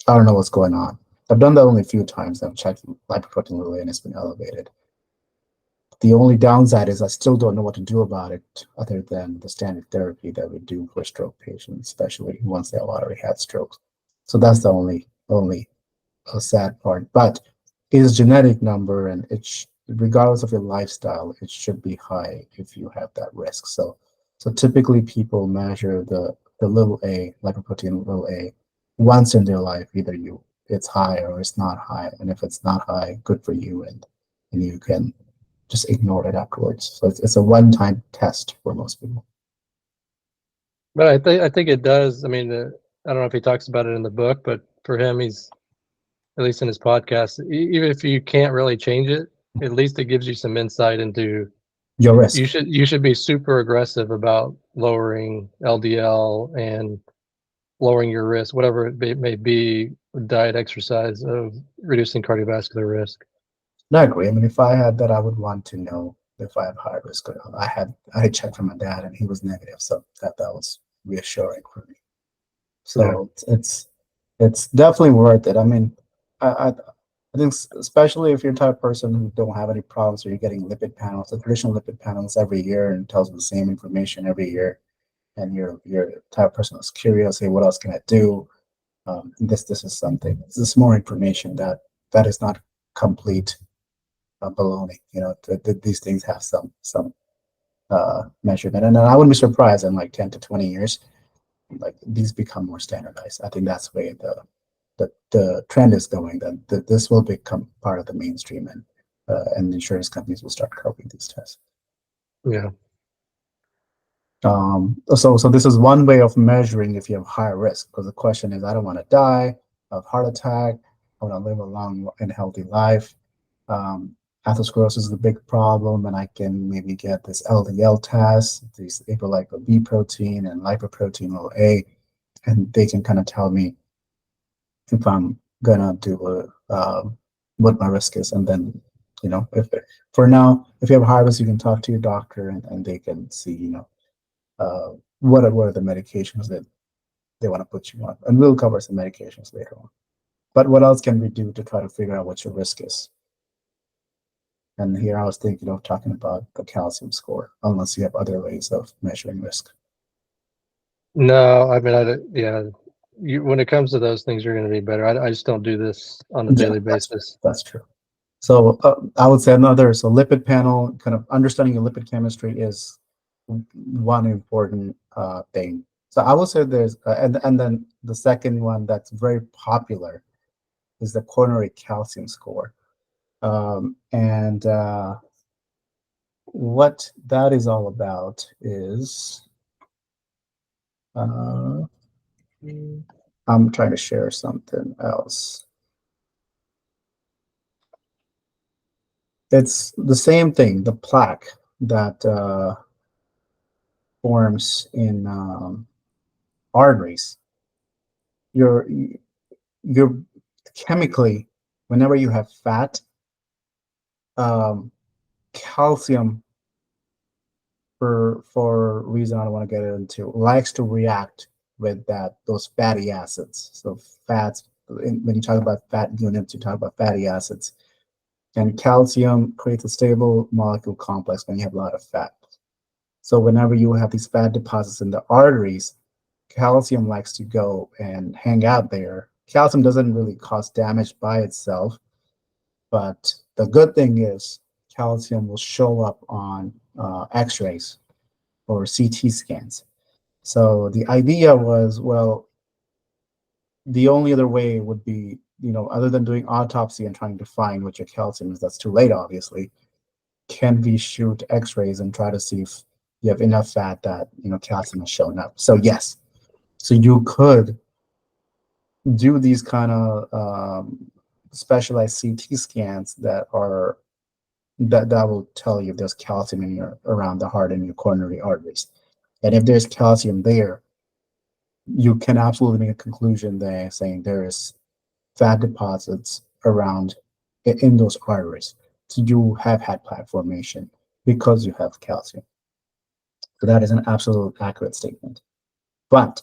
I don't know what's going on. I've done that only a few times. I've checked lipoprotein little a and it's been elevated. The only downside is I still don't know what to do about it other than the standard therapy that we do for stroke patients, especially once they've already had strokes. So that's the only a sad part. But his genetic number, and regardless of your lifestyle, it should be high if you have that risk. So typically people measure the little a, lipoprotein little a, once in their life. Either it's high or it's not high, and if it's not high, good for you, and you can just ignore it afterwards. So it's a one-time test for most people. But I think it does. I mean, I don't know if he talks about it in the book, but for him, he's at least in his podcast. Even if you can't really change it, at least it gives you some insight into Your risk. You should be super aggressive about lowering LDL and lowering your risk, whatever it may be, diet, exercise, of reducing cardiovascular risk. I agree. I mean, if I had that, I would want to know if I have high risk or not. I had checked from my dad, and he was negative, so that was reassuring for me. So yeah. It's definitely worth it. I mean, I think especially if you're the type of person who don't have any problems, or you're getting lipid panels, the traditional lipid panels every year, and it tells you the same information every year, and you're the type of person who's curious, hey, what else can I do? This is something. This is more information that is not complete baloney. You know, these things have some measurement, and I wouldn't be surprised in like 10 to 20 years, like these become more standardized. I think that's where the trend is going. That this will become part of the mainstream, and insurance companies will start covering these tests. Yeah. So this is one way of measuring if you have higher risk, because the question is, I don't want to die of heart attack. I want to live a long and healthy life. Atherosclerosis is a big problem, and I can maybe get this LDL test, these ApoB protein and lipoprotein A, and they can kind of tell me if I'm gonna do what my risk is. And then, you know, if for now, if you have high risk, you can talk to your doctor, and they can see, you know, what are the medications that they want to put you on, and we'll cover some medications later on. But what else can we do to try to figure out what your risk is? And here I was thinking of talking about the calcium score, unless you have other ways of measuring risk. No, I mean, yeah, when it comes to those things, you're going to be better. I just don't do this on a daily basis. That's true. So I would say so lipid panel, kind of understanding your lipid chemistry is one important thing. So I would say there's, and then the second one that's very popular is the coronary calcium score. And what that is all about is, I'm trying to share something else. It's the same thing, the plaque that forms in arteries. You're chemically, whenever you have fat, calcium, for a reason I don't want to get into, likes to react with those fatty acids. So fats, when you talk about fat units, you talk about fatty acids. And calcium creates a stable molecule complex when you have a lot of fat. So whenever you have these fat deposits in the arteries, calcium likes to go and hang out there. Calcium doesn't really cause damage by itself, but the good thing is calcium will show up on X-rays or CT scans. So the idea was, well, the only other way would be, you know, other than doing autopsy and trying to find what your calcium is, that's too late, obviously, can we shoot X-rays and try to see if you have enough fat that, you know, calcium is showing up. So yes, so you could do these kind of specialized CT scans that will tell you if there's calcium in around the heart and your coronary arteries. And if there's calcium there, you can absolutely make a conclusion there saying there is fat deposits around in those arteries. So you have had plaque formation because you have calcium. So that is an absolute accurate statement. But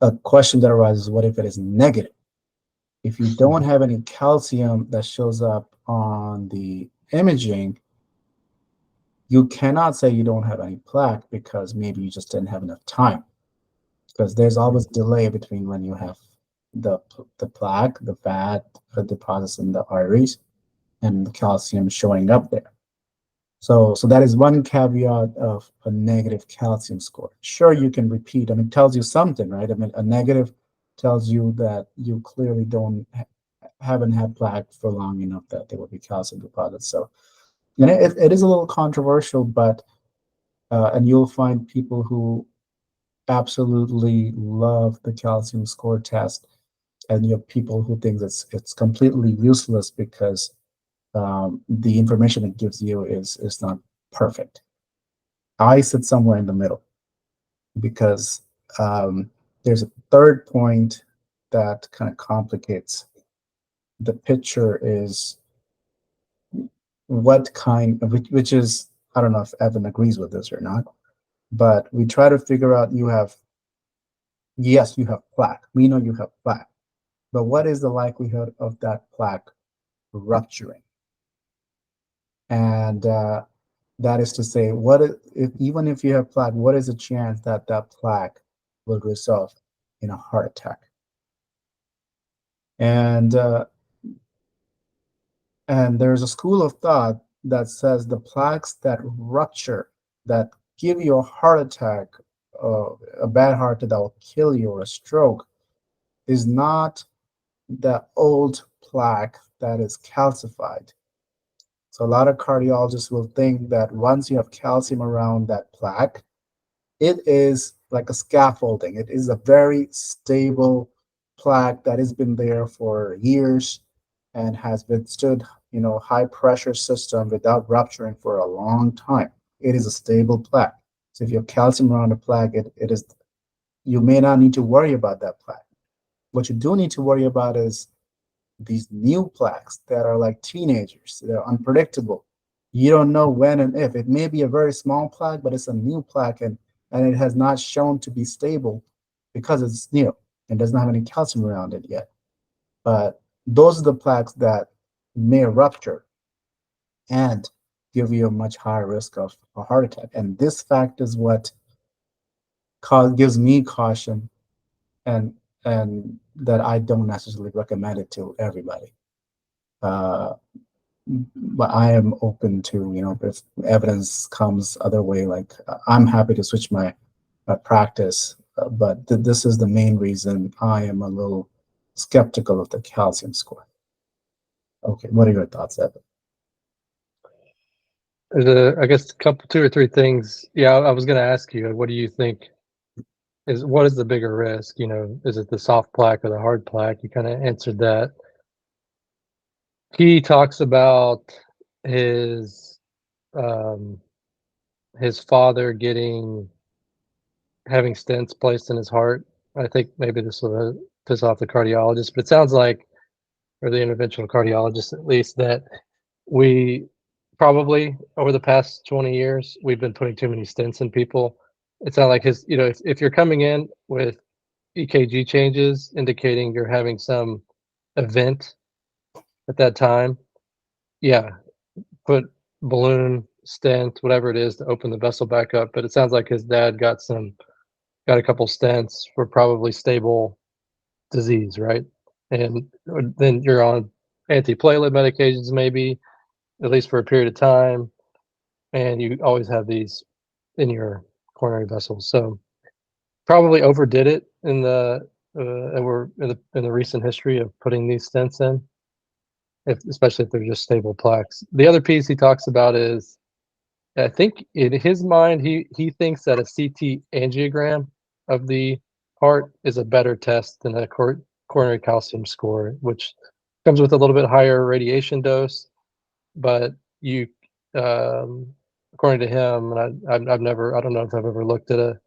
a question that arises, what if it is negative? If you don't have any calcium that shows up on the imaging, you cannot say you don't have any plaque because maybe you just didn't have enough time. Because there's always delay between when you have the plaque, the fat deposits in the arteries, and the calcium showing up there. So that is one caveat of a negative calcium score. Sure, you can repeat. I mean, it tells you something, right? I mean, a negative tells you that you clearly haven't had plaque for long enough that there will be calcium deposits. So, and it is a little controversial, but and you'll find people who absolutely love the calcium score test, and you have people who think it's completely useless because the information it gives you is not perfect. I sit somewhere in the middle because there's a third point that kind of complicates the picture is what kind of, which is, I don't know if Evan agrees with this or not, but we try to figure out yes, you have plaque. We know you have plaque, but what is the likelihood of that plaque rupturing? And that is to say, even if you have plaque, what is the chance that that plaque will result in a heart attack? And there's a school of thought that says the plaques that rupture, that give you a heart attack, a bad heart attack that will kill you, or a stroke, is not the old plaque that is calcified. So a lot of cardiologists will think that once you have calcium around that plaque, it is like a scaffolding. It is a very stable plaque that has been there for years and has withstood, high pressure system without rupturing for a long time. It is a stable plaque. So if you have calcium around a plaque, you may not need to worry about that plaque. What you do need to worry about is these new plaques that are like teenagers. They're unpredictable. You don't know when and if. It may be a very small plaque, but it's a new plaque, and it has not shown to be stable because it's new and doesn't have any calcium around it yet. But those are the plaques that may rupture and give you a much higher risk of a heart attack. And this fact is what gives me caution, and that I don't necessarily recommend it to everybody. But I am open to, if evidence comes other way, like I'm happy to switch my practice, but this is the main reason I am a little skeptical of the calcium score. Okay, what are your thoughts, Evan? There's I guess, two or three things. Yeah, I was going to ask you, what do you think what is the bigger risk? Is it the soft plaque or the hard plaque? You kind of answered that. He talks about his um, his father having stents placed in his heart. I think maybe this will piss off the cardiologist, but it sounds like, or the interventional cardiologist at least, that we probably over the past 20 years we've been putting too many stents in people. It's not like if you're coming in with EKG changes indicating you're having some event at that time, yeah, put balloon, stent, whatever it is to open the vessel back up. But it sounds like his dad got a couple stents for probably stable disease, right? And then you're on antiplatelet medications, maybe at least for a period of time, and you always have these in your coronary vessels. So probably overdid it in the recent history of putting these stents in, especially if they're just stable plaques. The other piece he talks about is, I think in his mind, he thinks that a CT angiogram of the heart is a better test than a coronary calcium score, which comes with a little bit higher radiation dose. But according to him, and I don't know if I've ever looked at I've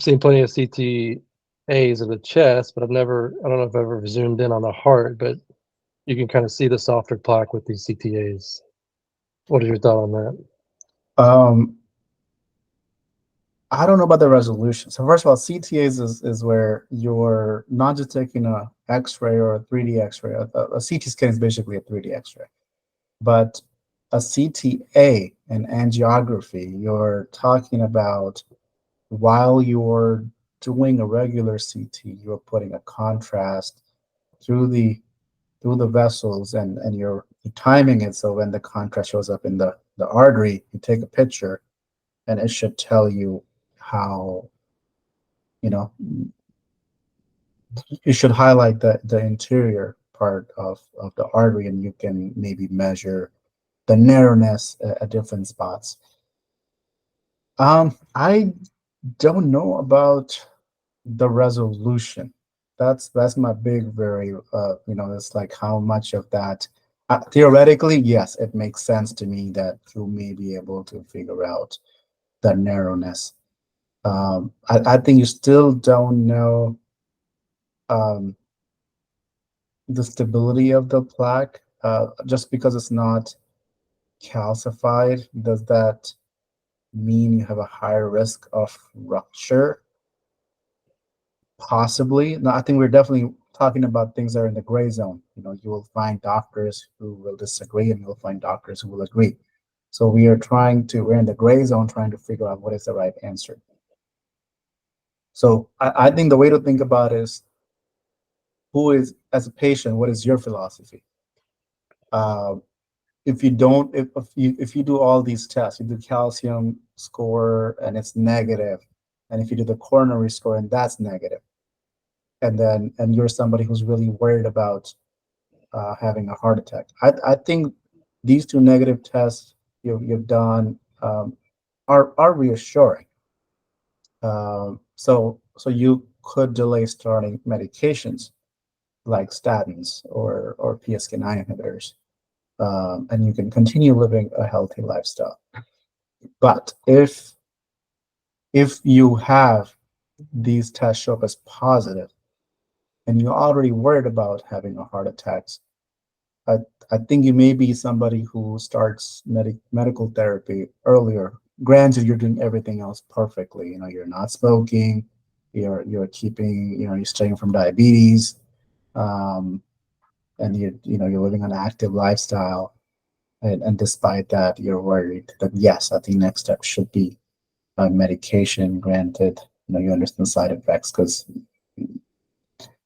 seen plenty of CTAs of the chest, but I don't know if I've ever zoomed in on the heart, but you can kind of see the softer plaque with these CTAs. What is your thought on that? I don't know about the resolution. So first of all, CTAs is where you're not just taking a X-ray or a 3D X-ray. A CT scan is basically a 3D X-ray. But a CTA, an angiography, you're talking about while you're doing a regular CT, you're putting a contrast through the vessels, and you're timing it so when the contrast shows up in the artery, you take a picture and it should tell you how, you know, you should highlight the interior part of the artery, and you can maybe measure the narrowness at different spots. I don't know about the resolution. That's my big very it's like how much of that theoretically, yes, it makes sense to me that you may be able to figure out the narrowness. I think you still don't know um, the stability of the plaque. Just because it's not calcified, does that mean you have a higher risk of rupture? Possibly. No, I think we're definitely talking about things that are in the gray zone. You will find doctors who will disagree, and you'll find doctors who will agree. So we're in the gray zone trying to figure out what is the right answer. So I think the way to think about it is, as a patient, what is your philosophy? Uh, if you don't, if you do all these tests, you do calcium score and it's negative, and if you do the coronary score and that's negative, and you're somebody who's really worried about having a heart attack. I think these two negative tests you've done are reassuring. So you could delay starting medications like statins or PCSK9 inhibitors, and you can continue living a healthy lifestyle. But if you have these tests show up as positive, and you're already worried about having a heart attack, I, I think you may be somebody who starts medical therapy earlier. Granted, you're doing everything else perfectly. You're not smoking, you're keeping, you're staying from diabetes, um, and you're living an active lifestyle. And despite that, you're worried that yes, I think next step should be medication. Granted, you understand side effects because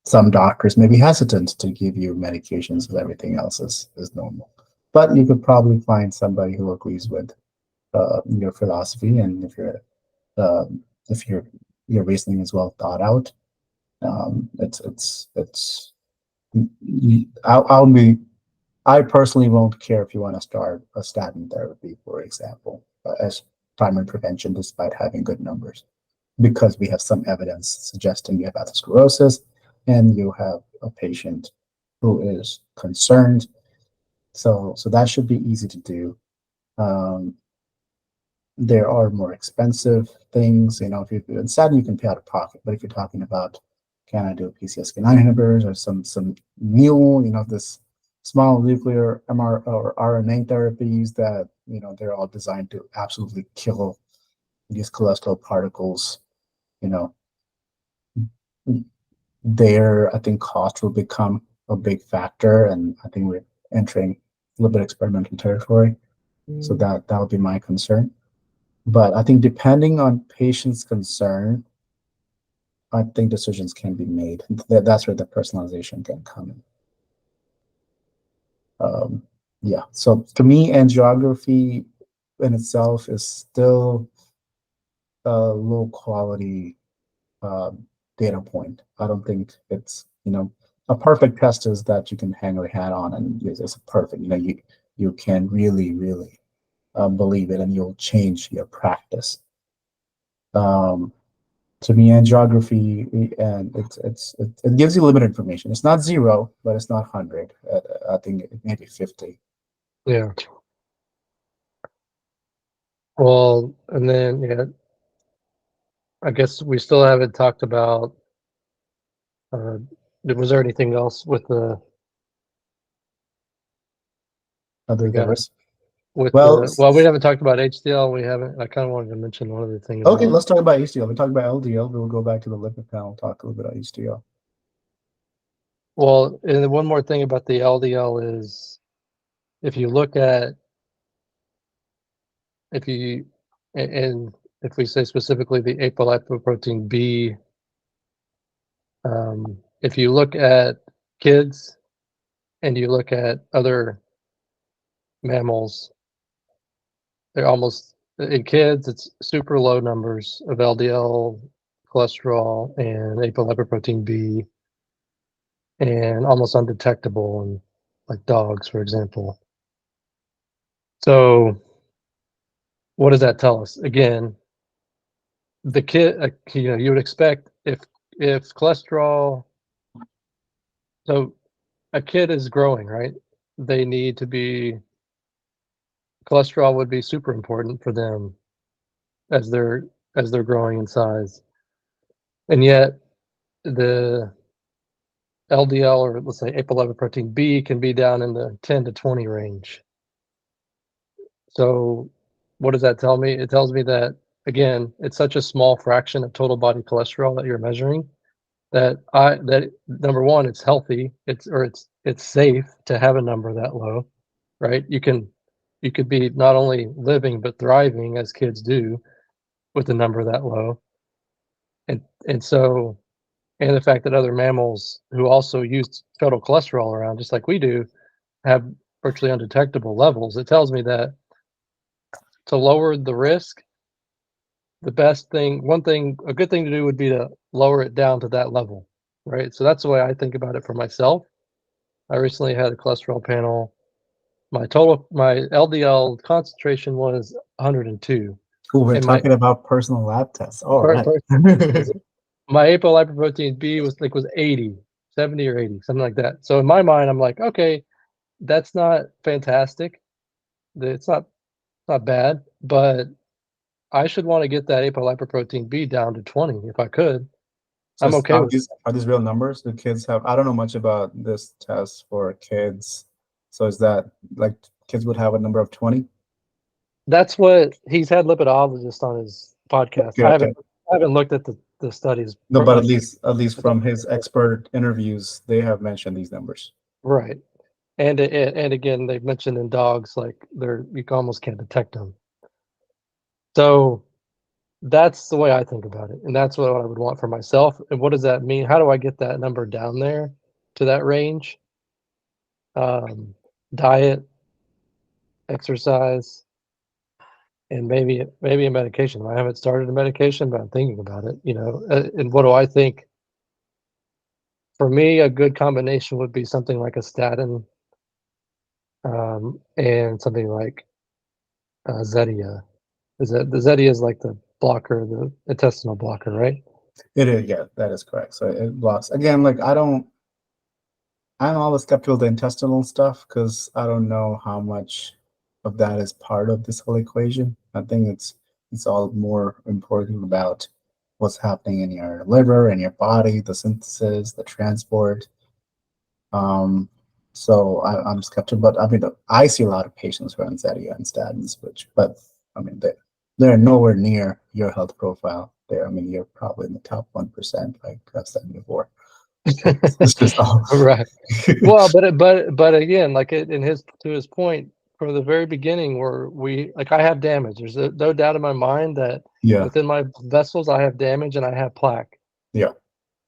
some doctors may be hesitant to give you medications because everything else is normal. But you could probably find somebody who agrees with your philosophy, and uh, if your reasoning is well thought out, it's I'll be I personally won't care if you want to start a statin therapy, for example, as primary prevention, despite having good numbers, because we have some evidence suggesting you have atherosclerosis and you have a patient who is concerned. So that should be easy to do. Um, there are more expensive things, if you statin you can pay out of pocket, but if you're talking about can I do PCSK9 inhibitors or some new, this small nuclear MR or RNA therapies that they're all designed to absolutely kill these cholesterol particles, you know, there, I think cost will become a big factor, and I think we're entering a little bit experimental territory. So that would be my concern. But I think depending on patient's concern, I think decisions can be made. That's where the personalization can come in. Yeah. So to me, angiography in itself is still a low quality data point. I don't think it's, a perfect test is that you can hang your hat on and it's a perfect, you can really, really believe it, and you'll change your practice. To me, angiography, and it gives you limited information. It's not zero, but it's not 100. I think it may be 50. Yeah. Well, and then I guess we still haven't talked about. Was there anything else with the Other than risk. Well, well, we haven't talked about HDL. We haven't. I kind of wanted to mention one other thing. Okay, let's talk about HDL. We talked about LDL. We'll go back to the lipid panel, talk a little bit about HDL. Well, and then one more thing about the LDL is if you look at and if we say specifically the apolipoprotein B, if you look at kids and you look at other mammals, they're almost, in kids, it's super low numbers of LDL cholesterol and apolipoprotein B, and almost undetectable in like dogs, for example. So what does that tell us? Again, the kid, you would expect if cholesterol, so a kid is growing, right? They need to be, cholesterol would be super important for them as they're growing in size. And yet the LDL, or let's say apolipoprotein B, can be down in the 10 to 20 range. So what does that tell me? It tells me that, again, it's such a small fraction of total body cholesterol that you're measuring, that number one, it's healthy, it's safe to have a number that low, right? You could be not only living but thriving, as kids do, with a number that low. And so, and the fact that other mammals who also use total cholesterol around, just like we do, have virtually undetectable levels, it tells me that to lower the risk, the best thing, a good thing to do would be to lower it down to that level, right? So that's the way I think about it for myself. I recently had a cholesterol panel. My LDL concentration was 102. Cool, we're And talking about personal lab tests. All right. my apolipoprotein B was 80, 70 or 80, something like that. So in my mind, I'm like, okay, that's not fantastic. It's not bad, but I should want to get that apolipoprotein B down to 20 if I could. So I'm okay with are these real numbers? Do kids have? I don't know much about this test for kids. So is that like kids would have a number of 20? That's what he's had lipidologists on his podcast. Okay, I okay. haven't looked at the studies. No, but at least from his expert interviews, they have mentioned these numbers. Right. And again, they've mentioned in dogs, like you almost can't detect them. So that's the way I think about it, and that's what I would want for myself. And what does that mean? How do I get that number down there to that range? Diet, exercise, and maybe a medication. I haven't started a medication, but I'm thinking about it. And what do I think? For me, a good combination would be something like a statin, and something like Zetia. The Zetia is like the blocker, the intestinal blocker, right? It is, yeah, that is correct. So it blocks. Again, like I'm always skeptical of the intestinal stuff because I don't know how much of that is part of this whole equation. I think it's all more important about what's happening in your liver and your body, the synthesis, the transport. So I'm skeptical, but I mean, I see a lot of patients who are on Zetia and statins, but I mean, they're nowhere near your health profile there. I mean, you're probably in the top 1%, like I've said before. It's just all Right. Well, but again, like to his point, from the very beginning, where I have damage. There's no doubt in my mind that yeah, within my vessels I have damage and I have plaque. yeah.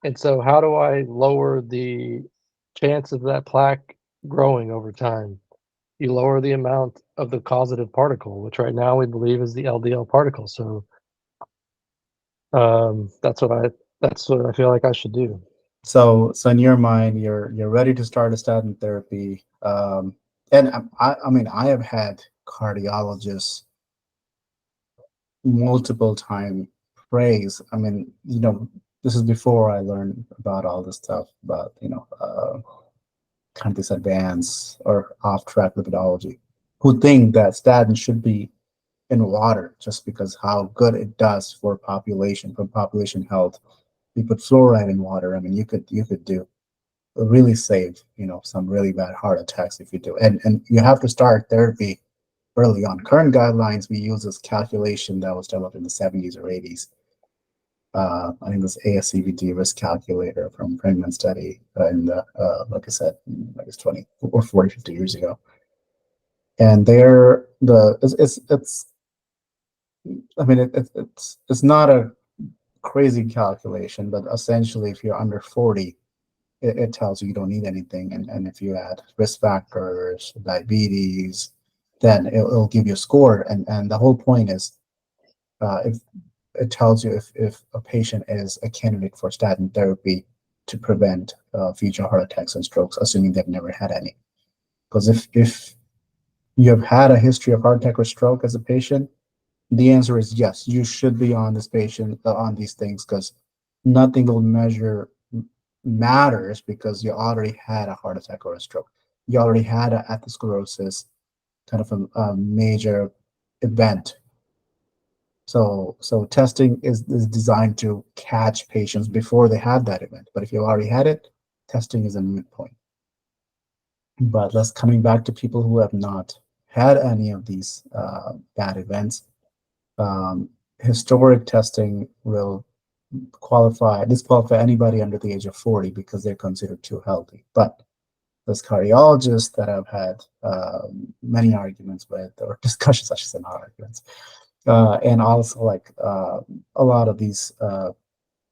And so how do I lower the chance of that plaque growing over time? You lower the amount of the causative particle, which right now we believe is the LDL particle. So that's what I feel like I should do. So in your mind, you're ready to start a statin therapy. And I mean, I have had cardiologists multiple time praise. I mean, this is before I learned about all this stuff about, kind of this advanced or off-track lipidology, who think that statin should be in water just because how good it does for population health. You put fluoride in water. I mean, you could do really save, some really bad heart attacks if you do. And you have to start therapy early on. Current guidelines, we use this calculation that was developed in the 70s or 80s. I think this ASCVD risk calculator from Pringman study like I said, like it's 20 or 40, 50 years ago. And it's I mean, it's not a crazy calculation, but essentially, if you're under 40, it tells you you don't need anything. And if you add risk factors, diabetes, then it'll give you a score. And the whole point is, if it tells you if a patient is a candidate for statin therapy to prevent future heart attacks and strokes, assuming they've never had any. Because if you have had a history of heart attack or stroke as a patient, the answer is yes, you should be on this patient on these things, because nothing will measure matters, because you already had a heart attack or a stroke. You already had an atherosclerosis, kind of a major event. So testing is designed to catch patients before they have that event. But if you already had it, testing is a moot point. But let's coming back to people who have not had any of these bad events. Historic testing will disqualify anybody under the age of 40 because they're considered too healthy. But there's cardiologists that I've had many arguments with, or discussions, I should say, not arguments, and also like a lot of these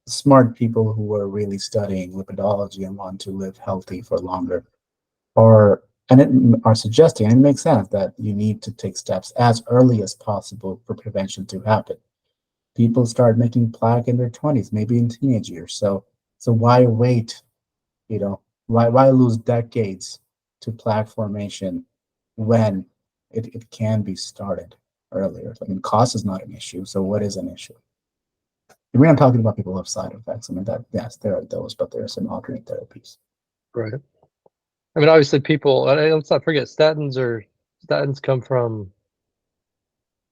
smart people who are really studying lipidology and want to live healthy for longer, are suggesting, and it makes sense, that you need to take steps as early as possible for prevention to happen. People start making plaque in their 20s, maybe in teenage years. So why wait? Why lose decades to plaque formation when it can be started earlier? I mean, cost is not an issue. So what is an issue? And we're not talking about people who have side effects. I mean, that yes, there are those, but there are some alternate therapies. Right. I mean, obviously, people. Let's not forget statins come from.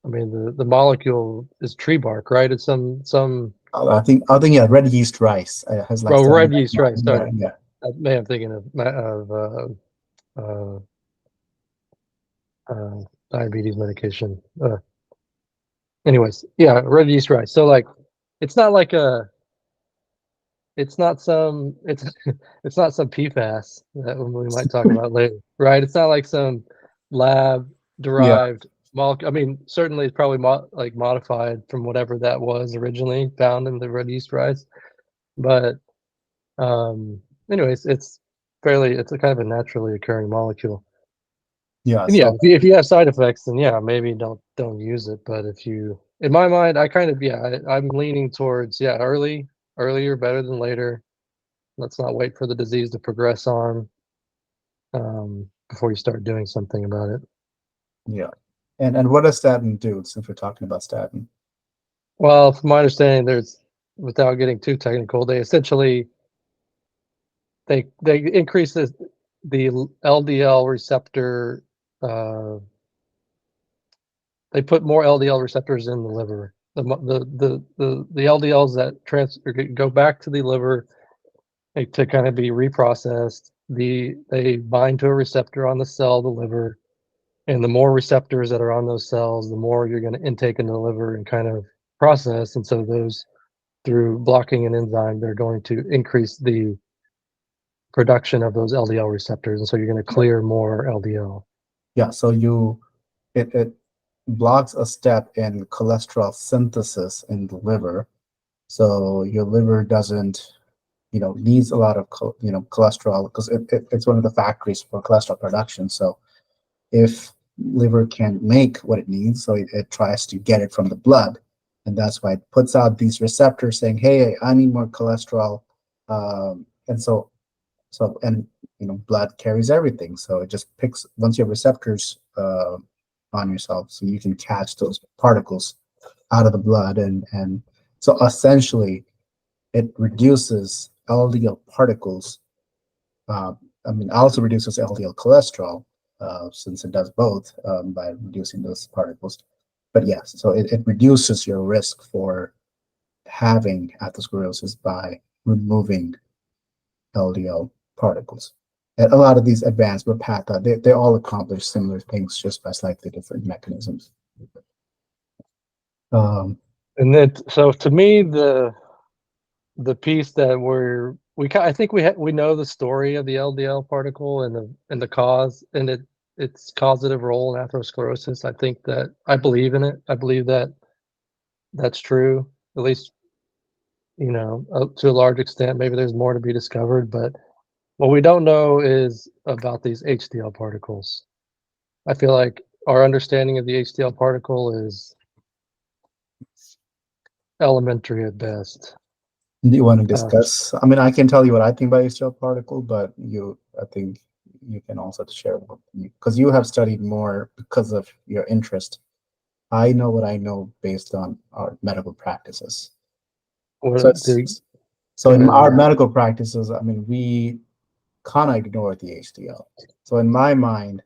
I mean, the molecule is tree bark, right? It's some. I think yeah, red yeast rice has like some. Red yeast, right? Sorry, yeah. I may have thinking of diabetes medication. Anyways, yeah, red yeast rice. So like, it's not like it's not some it's not some PFAS that we might talk about later, right? It's not like some lab Yeah. derived molecule. I mean, certainly it's probably modified from whatever that was originally found in the red yeast rice, but anyways, it's a kind of a naturally occurring molecule. Yeah. And yeah, if you have side effects, then yeah, maybe don't use it. But if you, in my mind, I kind of I'm leaning towards earlier better than later. Let's not wait for the disease to progress on before you start doing something about it. Yeah. And what does statin do, since we're talking about statin? Well, from my understanding, without getting too technical, they essentially they increase the LDL receptor. They put more LDL receptors in the liver. The LDLs that go back to the liver to kind of be reprocessed. They bind to a receptor on the cell, the liver, and the more receptors that are on those cells, the more you're going to intake into the liver and kind of process. And so those, through blocking an enzyme, they're going to increase the production of those LDL receptors, and so you're going to clear more LDL. Yeah. So it blocks a step in cholesterol synthesis in the liver, so your liver doesn't needs a lot of cholesterol, because it's one of the factories for cholesterol production. So if liver can't make what it needs, so it tries to get it from the blood, and that's why it puts out these receptors saying, hey, I need more cholesterol. And and blood carries everything, so it just picks, once you have receptors on yourself, so you can catch those particles out of the blood, and so essentially it reduces LDL particles. I mean, also reduces LDL cholesterol, since it does both, by reducing those particles. But yes, so it reduces your risk for having atherosclerosis by removing LDL particles. And a lot of these advanced Repatha, they all accomplish similar things, just by slightly different mechanisms. And then, so to me, the piece that I think we know the story of the LDL particle and the cause and its causative role in atherosclerosis. I think that I believe in it. I believe that that's true, at least, to a large extent. Maybe there's more to be discovered, but what we don't know is about these HDL particles. I feel like our understanding of the HDL particle is elementary at best. Do you want to discuss? I mean, I can tell you what I think about HDL particle, but I think you can also share because you have studied more because of your interest. I know what I know based on our medical practices. So, in our medical practices, I mean, we kind of ignore the HDL. So in my mind,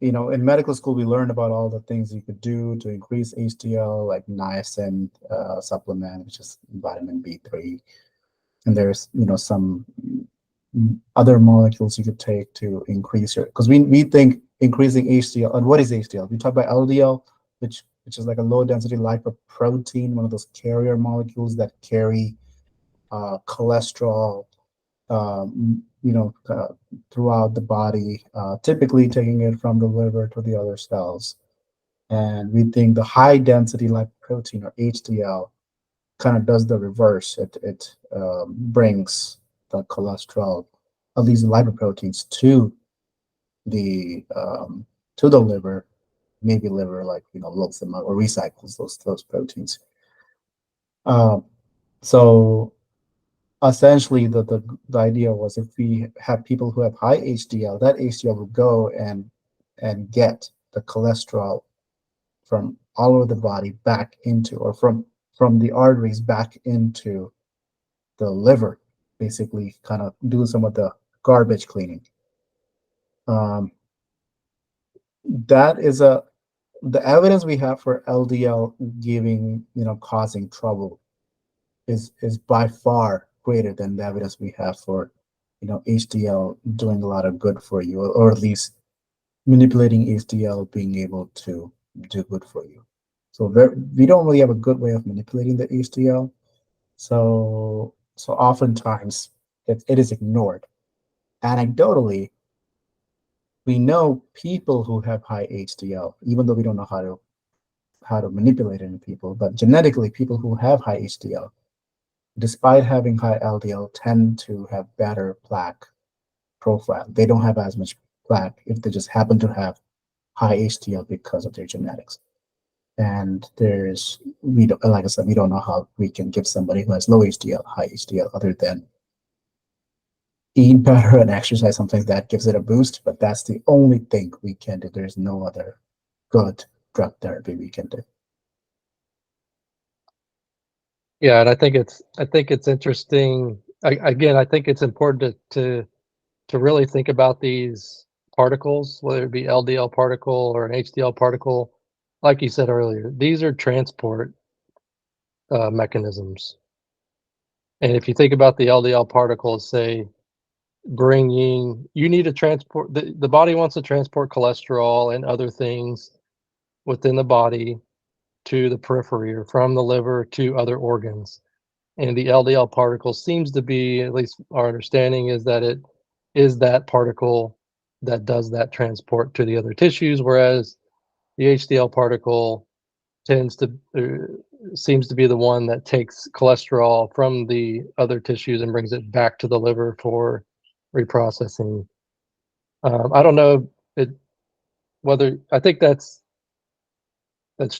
in medical school, we learned about all the things you could do to increase HDL, like niacin supplement, which is vitamin B3. And there's, some other molecules you could take to increase because we think increasing HDL, and what is HDL? We talk about LDL, which is like a low density lipoprotein, one of those carrier molecules that carry cholesterol, throughout the body, typically taking it from the liver to the other cells. And we think the high density lipoprotein, or HDL, kind of does the reverse. It brings the cholesterol of these lipoproteins to the liver, maybe liver loads them up or recycles those proteins. So essentially, the idea was, if we have people who have high HDL, that HDL will go and get the cholesterol from all over the body back into, or from the arteries back into the liver, basically kind of do some of the garbage cleaning. That is the evidence we have for LDL causing trouble is by far greater than the evidence we have for HDL doing a lot of good for you, or at least manipulating HDL being able to do good for you. So we don't really have a good way of manipulating the HDL. So oftentimes it is ignored. Anecdotally, we know people who have high HDL, even though we don't know how to manipulate it in people, but genetically, people who have high HDL, despite having high LDL, tend to have better plaque profile. They don't have as much plaque if they just happen to have high HDL because of their genetics. And like I said, we don't know how we can give somebody who has low HDL high HDL, other than eat better and exercise, something that gives it a boost. But that's the only thing we can do. There's no other good drug therapy we can do. Yeah, and I think it's interesting. I think it's important to really think about these particles, whether it be LDL particle or an HDL particle. Like you said earlier, these are transport mechanisms. And if you think about the LDL particles, say, you need to transport, the body wants to transport cholesterol and other things within the body to the periphery, or from the liver to other organs. And the LDL particle seems to be, at least our understanding is that it is that particle that does that transport to the other tissues, whereas the HDL particle seems to be the one that takes cholesterol from the other tissues and brings it back to the liver for reprocessing. I don't know whether I think that's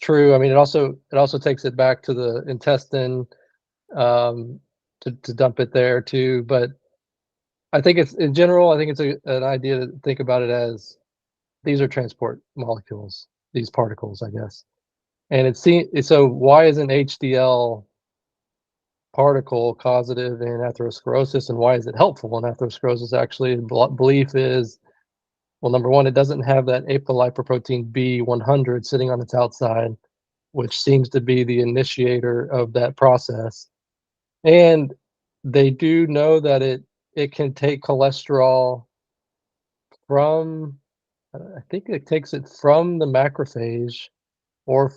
true. I mean, it also takes it back to the intestine, to dump it there too. But I think it's, in general, I think it's an idea to think about it as these are transport molecules, these particles, I guess. And so why isn't HDL particle causative in atherosclerosis, and why is it helpful in atherosclerosis? Actually, the belief is, well, number one, it doesn't have that apolipoprotein B100 sitting on its outside, which seems to be the initiator of that process. And they do know that it can take cholesterol from, I think it takes it from the macrophage, or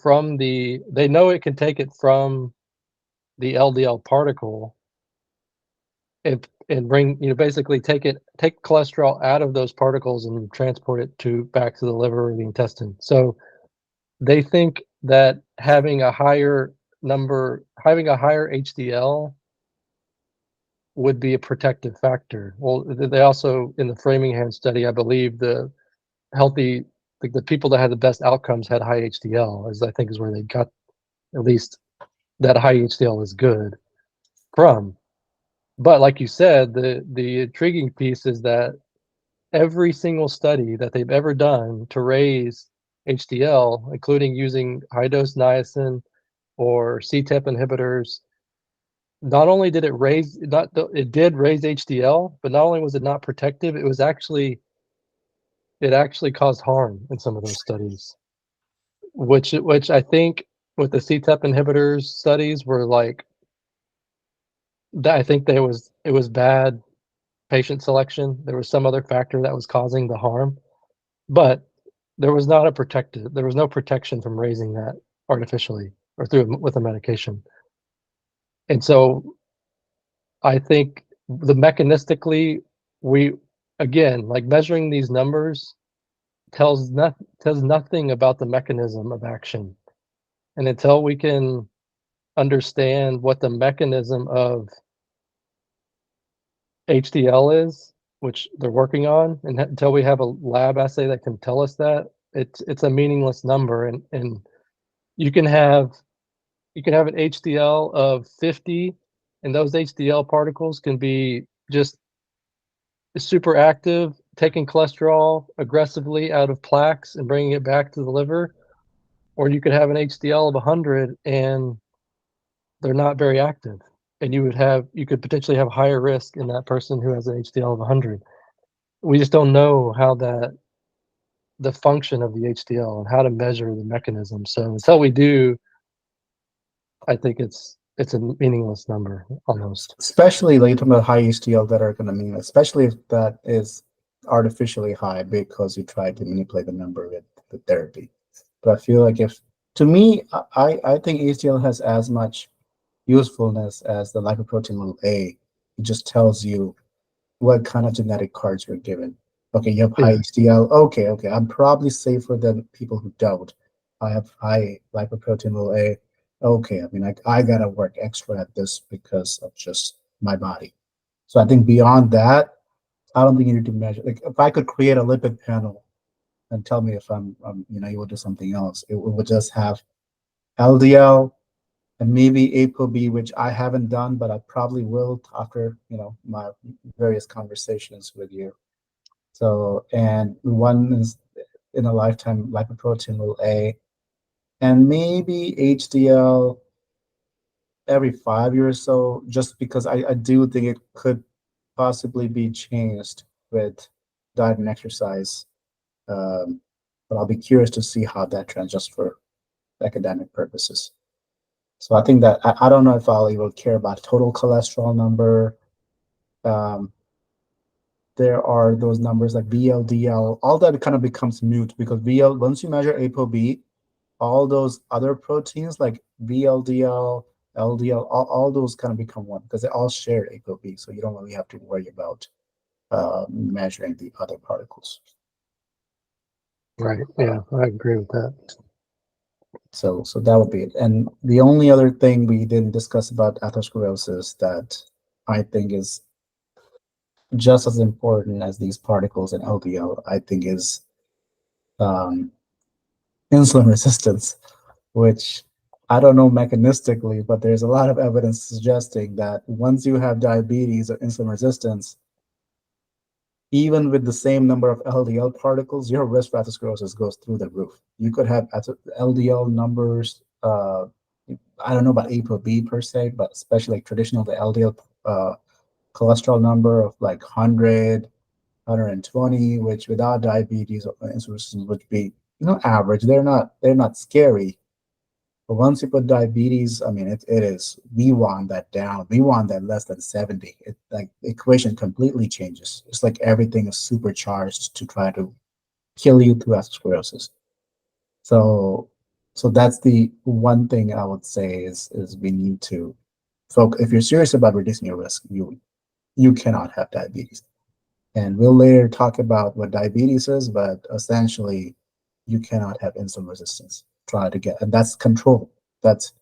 they know it can take it from the LDL particle, and bring, basically take cholesterol out of those particles and transport it back to the liver or the intestine. So they think that having a higher HDL would be a protective factor. Well, they also, in the Framingham study, I believe the healthy, like the people that had the best outcomes had high HDL, as I think is where they got at least that high HDL is good from. But like you said, the intriguing piece is that every single study that they've ever done to raise HDL, including using high dose niacin or CTEP inhibitors, not only did it raise, it did raise HDL, but not only was it not protective, it actually caused harm in some of those studies, which I think with the CTEP inhibitors studies were like that. I think it was bad patient selection. There was some other factor that was causing the harm, but there was no protection from raising that artificially or with a medication. And so I think the mechanistically, we, again, like measuring these numbers tells nothing about the mechanism of action. And until we can understand what the mechanism of HDL is, which they're working on, and until we have a lab assay that can tell us that, it's a meaningless number. And you can have an HDL of 50, and those HDL particles can be just super active, taking cholesterol aggressively out of plaques and bringing it back to the liver, or you could have an HDL of 100 and they're not very active, and you could potentially have higher risk in that person who has an HDL of 100. We just don't know how the function of the HDL and how to measure the mechanism. So until we do, I think it's a meaningless number almost. Especially like you're talking about high HDL that are going to mean, especially if that is artificially high because you try to manipulate the number with the therapy. But I feel like to me, I think HDL has as much usefulness as the lipoprotein little a. It just tells you what kind of genetic cards you're given. Okay, you have high HDL. Okay, I'm probably safer than people who don't. I have high lipoprotein little a. Okay, I mean, I gotta work extra at this because of just my body. So I think beyond that, I don't think you need to measure. Like if I could create a lipid panel and tell me if I'm you will do something else, it would just have LDL and maybe ApoB, which I haven't done, but I probably will after my various conversations with you. So, and one is in a lifetime lipoprotein little a, and maybe HDL every 5 years or so, just because I do think it could possibly be changed with diet and exercise. But I'll be curious to see how that trends just for academic purposes. So I think that I don't know if I'll even care about total cholesterol number. There are those numbers like VLDL, all that kind of becomes moot because once you measure ApoB, all those other proteins like VLDL, LDL, all those kind of become one because they all share ApoB. So you don't really have to worry about measuring the other particles. Right. Yeah, I agree with that. So that would be it. And the only other thing we didn't discuss about atherosclerosis that I think is just as important as these particles in LDL, I think is insulin resistance, which I don't know mechanistically, but there's a lot of evidence suggesting that once you have diabetes or insulin resistance, even with the same number of LDL particles, your risk for atherosclerosis goes through the roof. You could have LDL numbers, I don't know about ApoB per se, but especially like traditional, the LDL cholesterol number of like 100, 120, which without diabetes or insulin resistance would be average. They're not scary. But once you put diabetes, I mean, it is, we want that down. We want that less than 70. Like the equation completely changes. It's like everything is supercharged to try to kill you through atherosclerosis. So that's the one thing I would say is we need to focus. If you're serious about reducing your risk, you cannot have diabetes. And we'll later talk about what diabetes is, but essentially you cannot have insulin resistance. try to get, and that's control. That's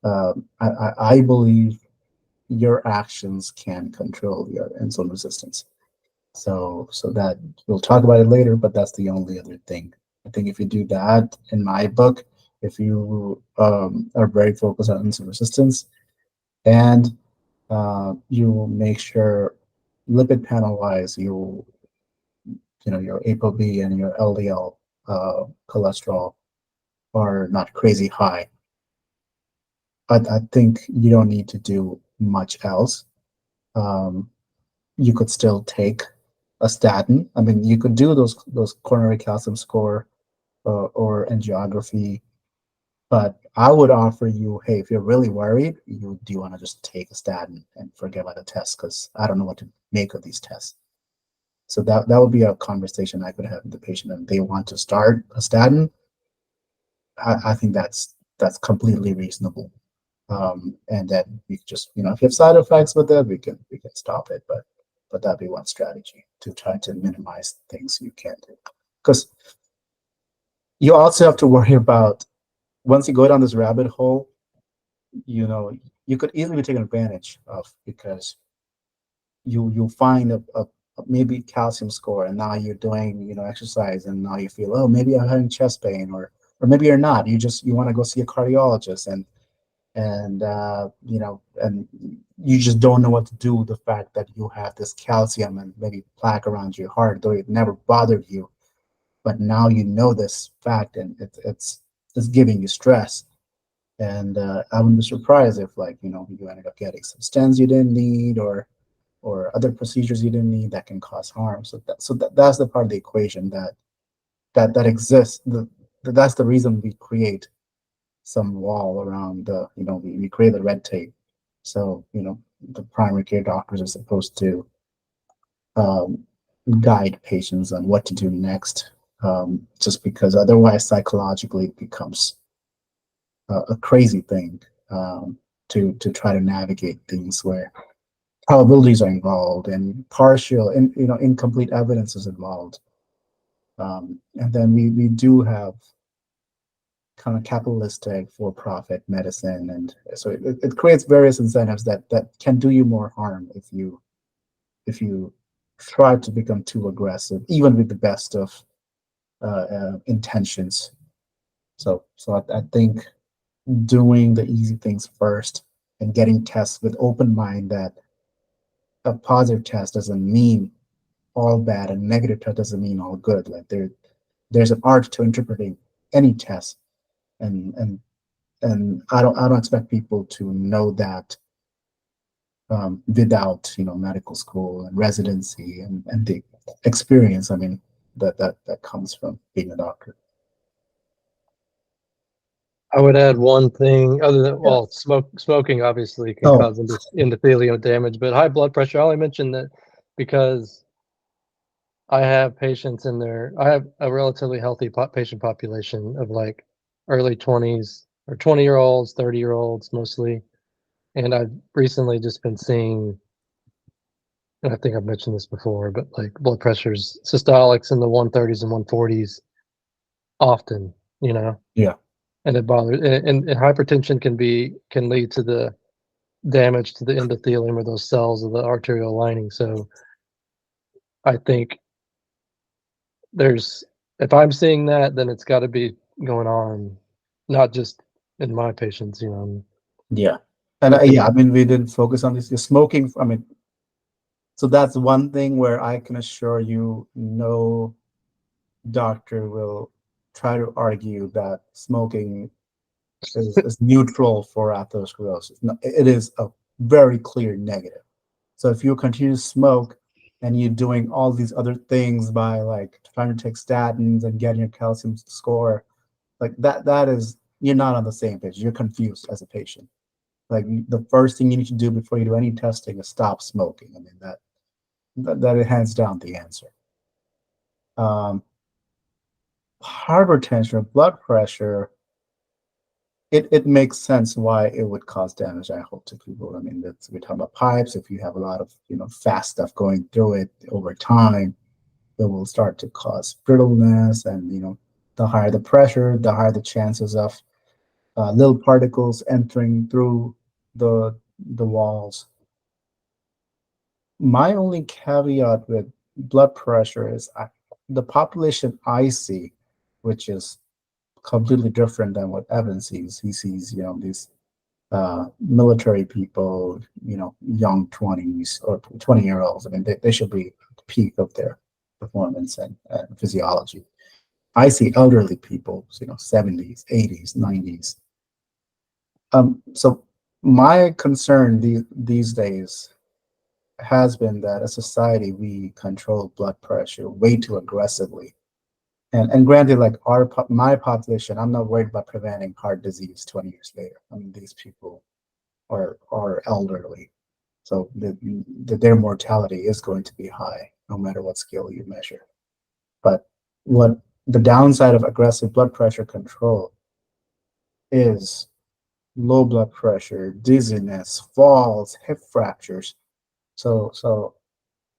I believe your actions can control your insulin resistance. So that we'll talk about it later, but that's the only other thing. I think if you do that, in my book, if you are very focused on insulin resistance and you make sure lipid panel wise, your ApoB and your LDL cholesterol are not crazy high. I think you don't need to do much else. You could still take a statin. I mean, you could do those coronary calcium score or angiography, but I would offer you, hey, if you're really worried, do you want to just take a statin and forget about the test? Because I don't know what to make of these tests. So that would be a conversation I could have with the patient, and they want to start a statin. I think that's completely reasonable. And then we just, if you have side effects with it, we can stop it. But that'd be one strategy to try to minimize things you can do. Because you also have to worry about, once you go down this rabbit hole, you could easily be taken advantage of, because you find a maybe calcium score, and now you're doing exercise, and now you feel, oh, maybe I'm having chest pain, or maybe you're not. You want to go see a cardiologist, and and you just don't know what to do with the fact that you have this calcium and maybe plaque around your heart, though it never bothered you, but now you know this fact, and it's giving you stress. And I wouldn't be surprised if, you ended up getting some stents you didn't need, or other procedures you didn't need that can cause harm. So that's the part of the equation that exists. That's the reason we create some wall around we create the red tape. So the primary care doctors are supposed to guide patients on what to do next, just because otherwise psychologically it becomes a crazy thing, to try to navigate things where probabilities are involved, and partial and incomplete evidence is involved. And then we do have kind of capitalistic for-profit medicine, and so it creates various incentives that can do you more harm if you try to become too aggressive, even with the best of intentions. So I think doing the easy things first and getting tests with open mind, that a positive test doesn't mean all bad, and negative test doesn't mean all good. Like there's an art to interpreting any test, and I don't expect people to know that without medical school and residency and the experience. I mean, that comes from being a doctor. I would add one thing other than, Yeah. well, smoking obviously can cause endothelial damage, but high blood pressure, I only mention that because I have patients I have a relatively healthy patient population of like early 20s or 20-year-olds, 30-year-olds mostly. And I've recently just been seeing, and I think I've mentioned this before, but like blood pressures, systolics in the 130s and 140s often, Yeah. and it bothers, and hypertension can lead to the damage to the endothelium, or those cells of the arterial lining. So I think if I'm seeing that, then it's got to be going on, not just in my patients, Yeah. And I mean, we didn't focus on this. Smoking, I mean, so that's one thing where I can assure you, no doctor will try to argue that smoking is neutral for atherosclerosis. No, it is a very clear negative. So if you continue to smoke and you're doing all these other things by like trying to take statins and getting your calcium score, like that is, you're not on the same page. You're confused as a patient. Like the first thing you need to do before you do any testing is stop smoking. I mean, that is hands down the answer. Hypertension or blood pressure, it makes sense why it would cause damage, I hope, to people. I mean, we're talking about pipes. If you have a lot of fast stuff going through it over time, it will start to cause brittleness, and The higher the pressure, the higher the chances of little particles entering through the walls. My only caveat with blood pressure is the population I see, which is completely different than what Evan sees. He sees, these military people, young 20s or 20-year-olds. I mean, they should be at the peak of their performance and physiology. I see elderly people, 70s, 80s, 90s. So my concern these days has been that as a society, we control blood pressure way too aggressively. And granted, like my population, I'm not worried about preventing heart disease 20 years later. I mean, these people are elderly, so their mortality is going to be high, no matter what scale you measure. But what the downside of aggressive blood pressure control is low blood pressure, dizziness, falls, hip fractures. So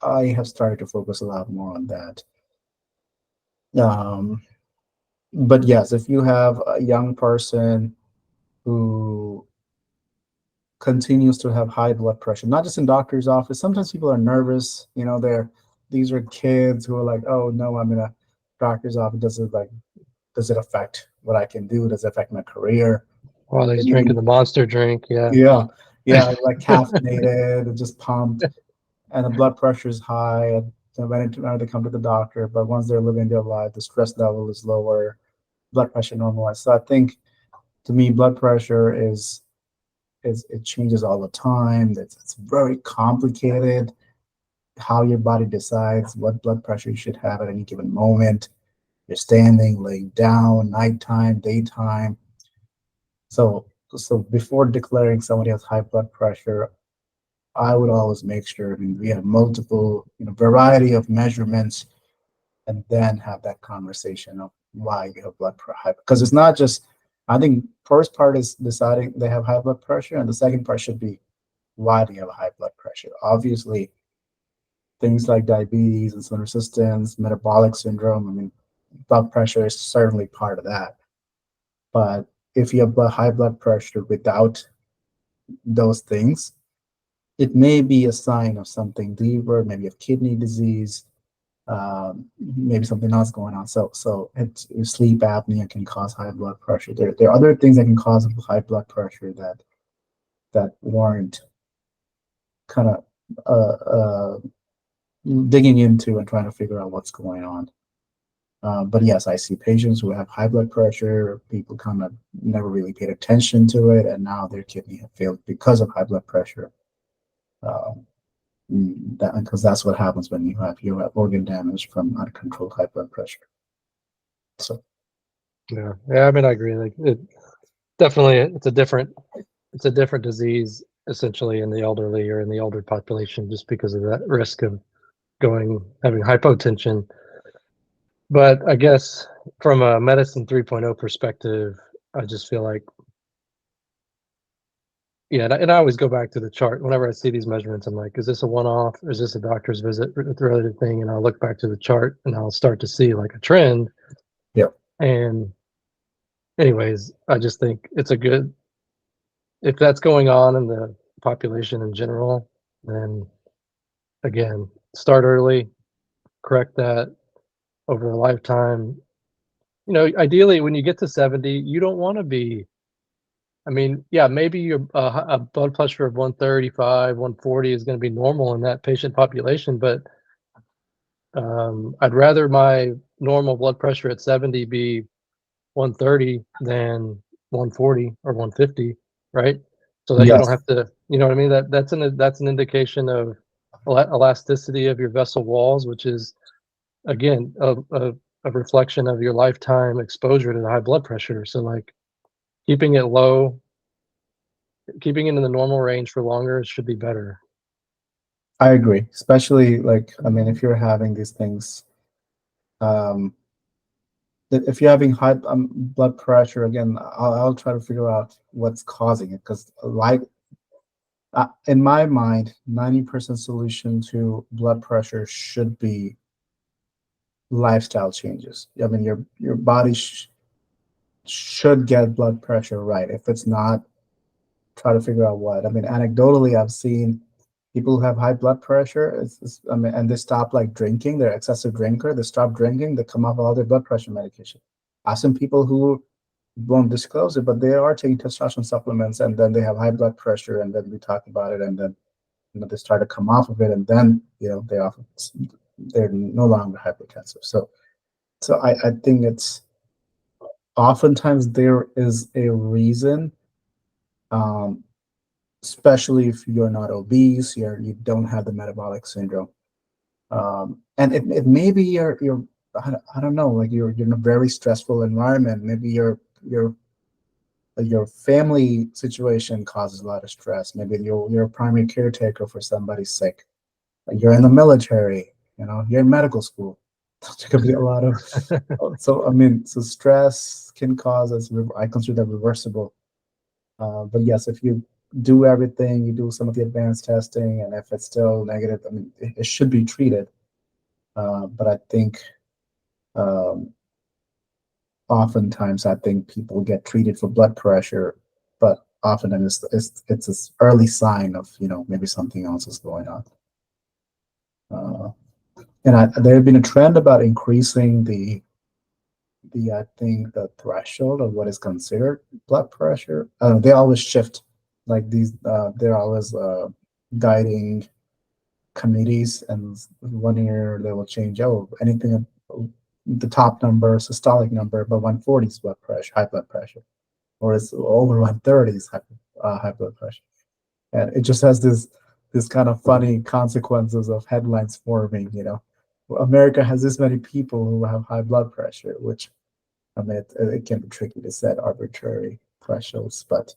I have started to focus a lot more on that. But yes, if you have a young person who continues to have high blood pressure, not just in doctor's office, sometimes people are nervous, these are kids who are like, oh no, I'm in a doctor's office. Does it affect what I can do? Does it affect my career? While he's And drinking the monster drink, yeah. Yeah, like caffeinated and just pumped, and the blood pressure is high, and when they come to the doctor, but once they're living their life, the stress level is lower, blood pressure normalized. So I think, to me, blood pressure is it changes all the time. It's very complicated how your body decides what blood pressure you should have at any given moment. You're standing, laying down, nighttime, daytime. So before declaring somebody has high blood pressure, I would always make sure, I mean, we have multiple, variety of measurements, and then have that conversation of why you have blood pressure. Because it's not just, I think first part is deciding they have high blood pressure, and the second part should be, why do you have high blood pressure? Obviously, things like diabetes, insulin resistance, metabolic syndrome, I mean, blood pressure is certainly part of that. But if you have high blood pressure without those things, it may be a sign of something deeper, maybe of kidney disease, maybe something else going on. So sleep apnea can cause high blood pressure. There are other things that can cause high blood pressure that warrant kind of digging into and trying to figure out what's going on. But yes, I see patients who have high blood pressure. People kind of never really paid attention to it, and now their kidney have failed because of high blood pressure. Because that's what happens when you have organ damage from uncontrolled high blood pressure. So yeah, I mean, I agree. Like, definitely, it's a different disease essentially in the elderly or in the older population, just because of that risk of having hypotension. But I guess from a medicine 3.0 perspective, I just feel like, yeah, and I always go back to the chart whenever I see these measurements. I'm like, is this a one-off, or is this a doctor's visit related thing? And I'll look back to the chart and I'll start to see like a trend. yeah, And anyways, I just think it's a good, if that's going on in the population in general, then again, start early, correct that over a lifetime. Ideally, when you get to 70, you don't want to be, I mean, yeah, maybe your a blood pressure of 135, 140 is going to be normal in that patient population, but I'd rather my normal blood pressure at 70 be 130 than 140 or 150, right? So that you don't yes, have to, you know what I mean? That's an indication of elasticity of your vessel walls, which is again a reflection of your lifetime exposure to the high blood pressure. So like keeping it low, keeping it in the normal range for longer should be better. I agree. Especially, like, I mean, if you're having these things, um, if you're having high blood pressure, again, I'll try to figure out what's causing it, because like, in my mind, 90% solution to blood pressure should be lifestyle changes. I mean, your body should get blood pressure right. If it's not, try to figure out what. I mean, anecdotally, I've seen people who have high blood pressure. I mean, and they stop like drinking. They're excessive drinker. They stop drinking. They come off all their blood pressure medication. I've seen people who won't disclose it, but they are taking testosterone supplements, and then they have high blood pressure, and then we talk about it, and then they start to come off of it, and then they're no longer hypertensive. So I think it's oftentimes there is a reason, um, especially if you're not obese, you don't have the metabolic syndrome, and it may be you're I don't know, like you're in a very stressful environment. Maybe your family situation causes a lot of stress. Maybe you're a primary caretaker for somebody sick. You're in the military. You're in medical school. There could be a lot of so I mean, so stress can cause us. I consider that reversible. But yes, if you do everything, you do some of the advanced testing, and if it's still negative, I mean, it should be treated. But I think um, oftentimes I think people get treated for blood pressure, but often it's this early sign of maybe something else is going on. And there had been a trend about increasing I think the threshold of what is considered blood pressure. They always shift, like these. They're always guiding committees, and 1 year they will change. Oh, anything the top number, systolic number, but 140 is blood pressure, high blood pressure, or it's over 130 is high blood pressure, and it just has this kind of funny consequences of headlines forming. America has this many people who have high blood pressure, which I mean, it can be tricky to set arbitrary thresholds, but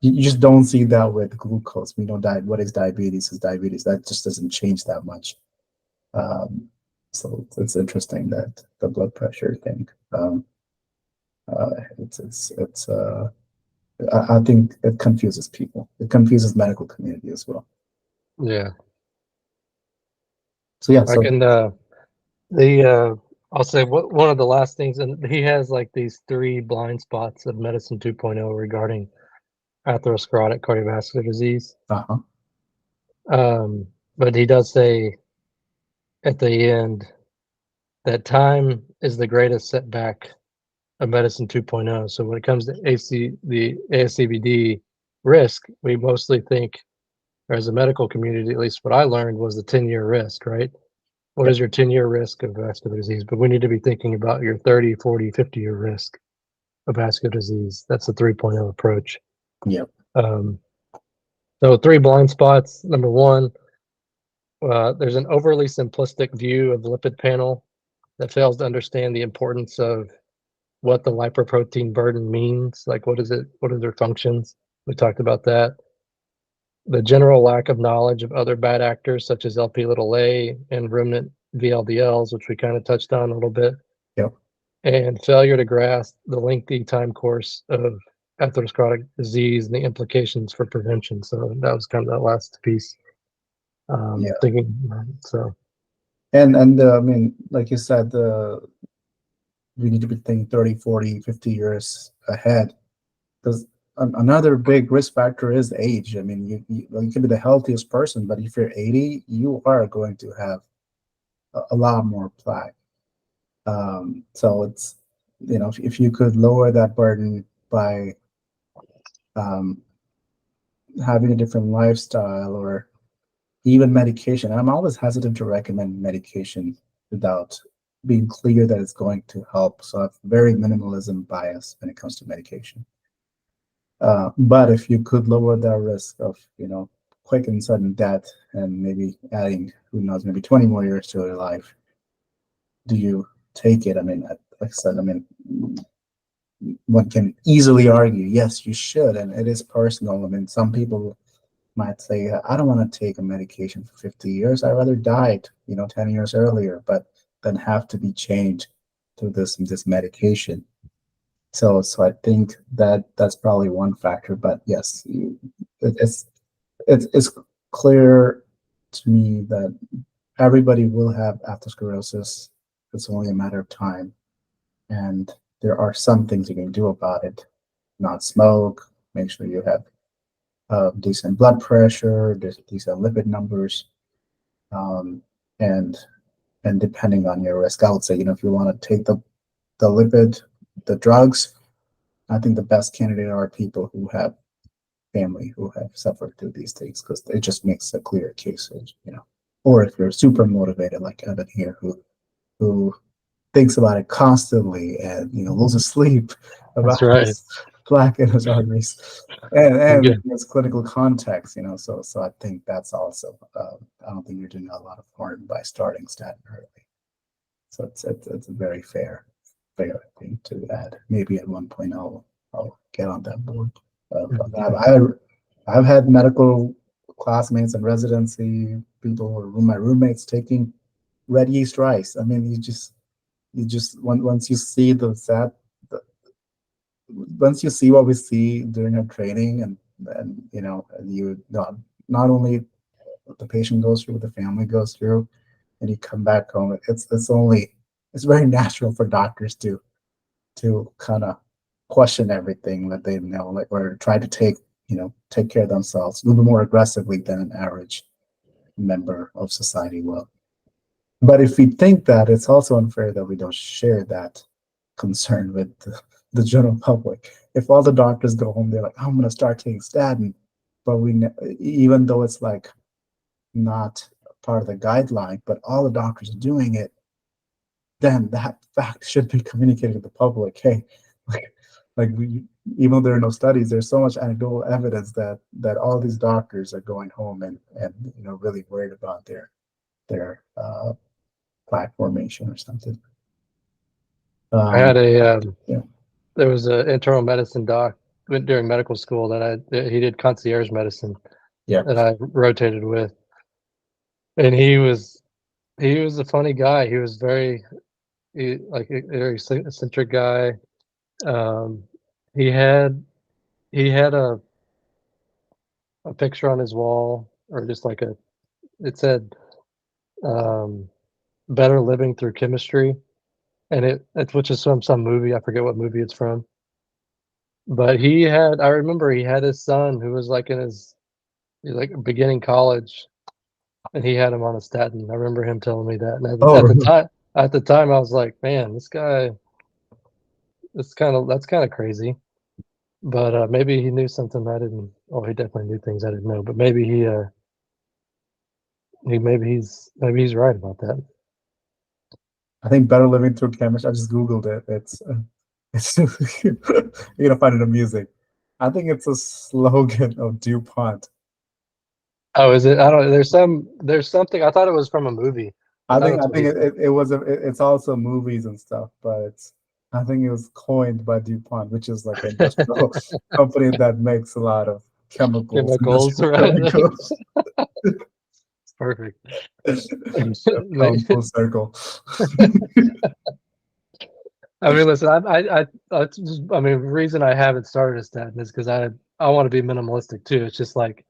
you just don't see that with glucose. We know what is diabetes is diabetes. That just doesn't change that much. So it's interesting that the blood pressure thing. It's I think it confuses people. It confuses medical community as well. Yeah. So yeah. I can I'll say one of the last things, and he has like these 3 blind spots of medicine 2.0 regarding atherosclerotic cardiovascular disease. But he does say at the end that time is the greatest setback of medicine 2.0. So when it comes to the ASCVD risk, we mostly think, or as a medical community, at least what I learned was the 10-year risk, right? What is your 10-year risk of vascular disease? But we need to be thinking about your 30, 40, 50-year risk of vascular disease. That's the 3.0 approach. Yep. So 3 blind spots. Number 1, there's an overly simplistic view of the lipid panel that fails to understand the importance of what the lipoprotein burden means. Like, what is it? What are their functions? We talked about that. The general lack of knowledge of other bad actors such as Lp(a) and ruminant VLDLs, which we kind of touched on a little bit. Yep. And failure to grasp the lengthy time course of atherosclerotic disease and the implications for prevention. So that was kind of that last piece. Yeah. Thinking so. And I mean, like you said, we need to be thinking 30, 40, 50 years ahead, because another big risk factor is age. I mean, you can be the healthiest person, but if you're 80, you are going to have a lot more plaque. So it's, if you could lower that burden by having a different lifestyle or even medication. I'm always hesitant to recommend medication without being clear that it's going to help. So I have very minimalism bias when it comes to medication. But if you could lower the risk of, quick and sudden death, and maybe adding, who knows, maybe 20 more years to your life, do you take it? I mean, like I said, I mean, one can easily argue, yes, you should, and it is personal. I mean, some people might say, I don't want to take a medication for 50 years. I'd rather die, 10 years earlier, but then have to be changed to this medication. So I think that's probably one factor. But yes, it's clear to me that everybody will have atherosclerosis. It's only a matter of time. And there are some things you can do about it. Not smoke, make sure you have decent blood pressure, decent lipid numbers, um, and depending on your risk, I would say, if you want to take the drugs, I think the best candidate are people who have family who have suffered through these things, because it just makes a clear case, or if you're super motivated like Evan here, who thinks about it constantly and loses sleep That's about right. his plaque in his arteries and Good. his clinical context, so I think that's also I don't think you're doing a lot of harm by starting statin early. So it's a very fair thing to add. Maybe at one point I'll get on that board. I've had medical classmates and residency people, or my roommates, taking red yeast rice. I mean, once you see once you see what we see during our training, and you not only the patient goes through, the family goes through, and you come back home, it's very natural for doctors to kind of question everything that they know, like, or try to take care of themselves a little bit more aggressively than an average member of society will. But if we think that, it's also unfair that we don't share that concern with the general public. If all the doctors go home, they're like, I'm going to start taking statin, but even though it's like not part of the guideline, but all the doctors are doing it, then that fact should be communicated to the public. Hey, even though there are no studies, there's so much anecdotal evidence that all these doctors are going home and really worried about their plaque formation or something. I had yeah. There was an internal medicine doc during medical school that he did concierge medicine. Yeah. That I rotated with, and he was a funny guy. He was very very eccentric guy. He had a picture on his wall, or just like it said, better living through chemistry, and which is from some movie. I forget what movie it's from. But I remember he had his son who was like beginning college, and he had him on a statin. I remember him telling me that. And at the time I was like, man, this guy, that's kind of crazy. But maybe he knew something I didn't. Oh, he definitely knew things I didn't know. But maybe maybe he's right about that. I think better living through chemistry. I just Googled it. It's you're gonna find it amusing. I think it's a slogan of DuPont. Oh, is it? I don't. There's something. I thought it was from a movie. I think it's also movies and stuff, but I think it was coined by DuPont, which is like an industrial company that makes a lot of chemicals, right? chemicals. Perfect. Full circle. I mean, listen, I mean, the reason I haven't started a statin is because I want to be minimalistic too. It's just like,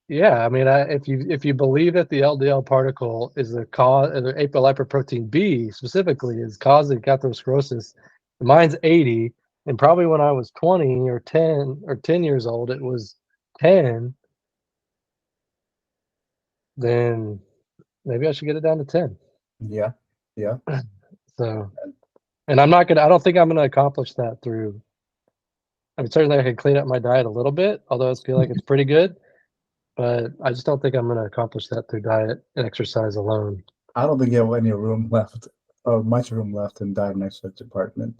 yeah, I mean, if you believe that the LDL particle is the cause, the apolipoprotein B specifically is causing atherosclerosis, mine's 80, and probably when I was 20 or 10 years old, it was 10. Then maybe I should get it down to 10. Yeah. So, and I don't think I'm gonna accomplish that through. I mean, certainly I can clean up my diet a little bit, although I feel like it's pretty good. But I just don't think I'm going to accomplish that through diet and exercise alone. I don't think you have any room left, or much room left in diagnostics department.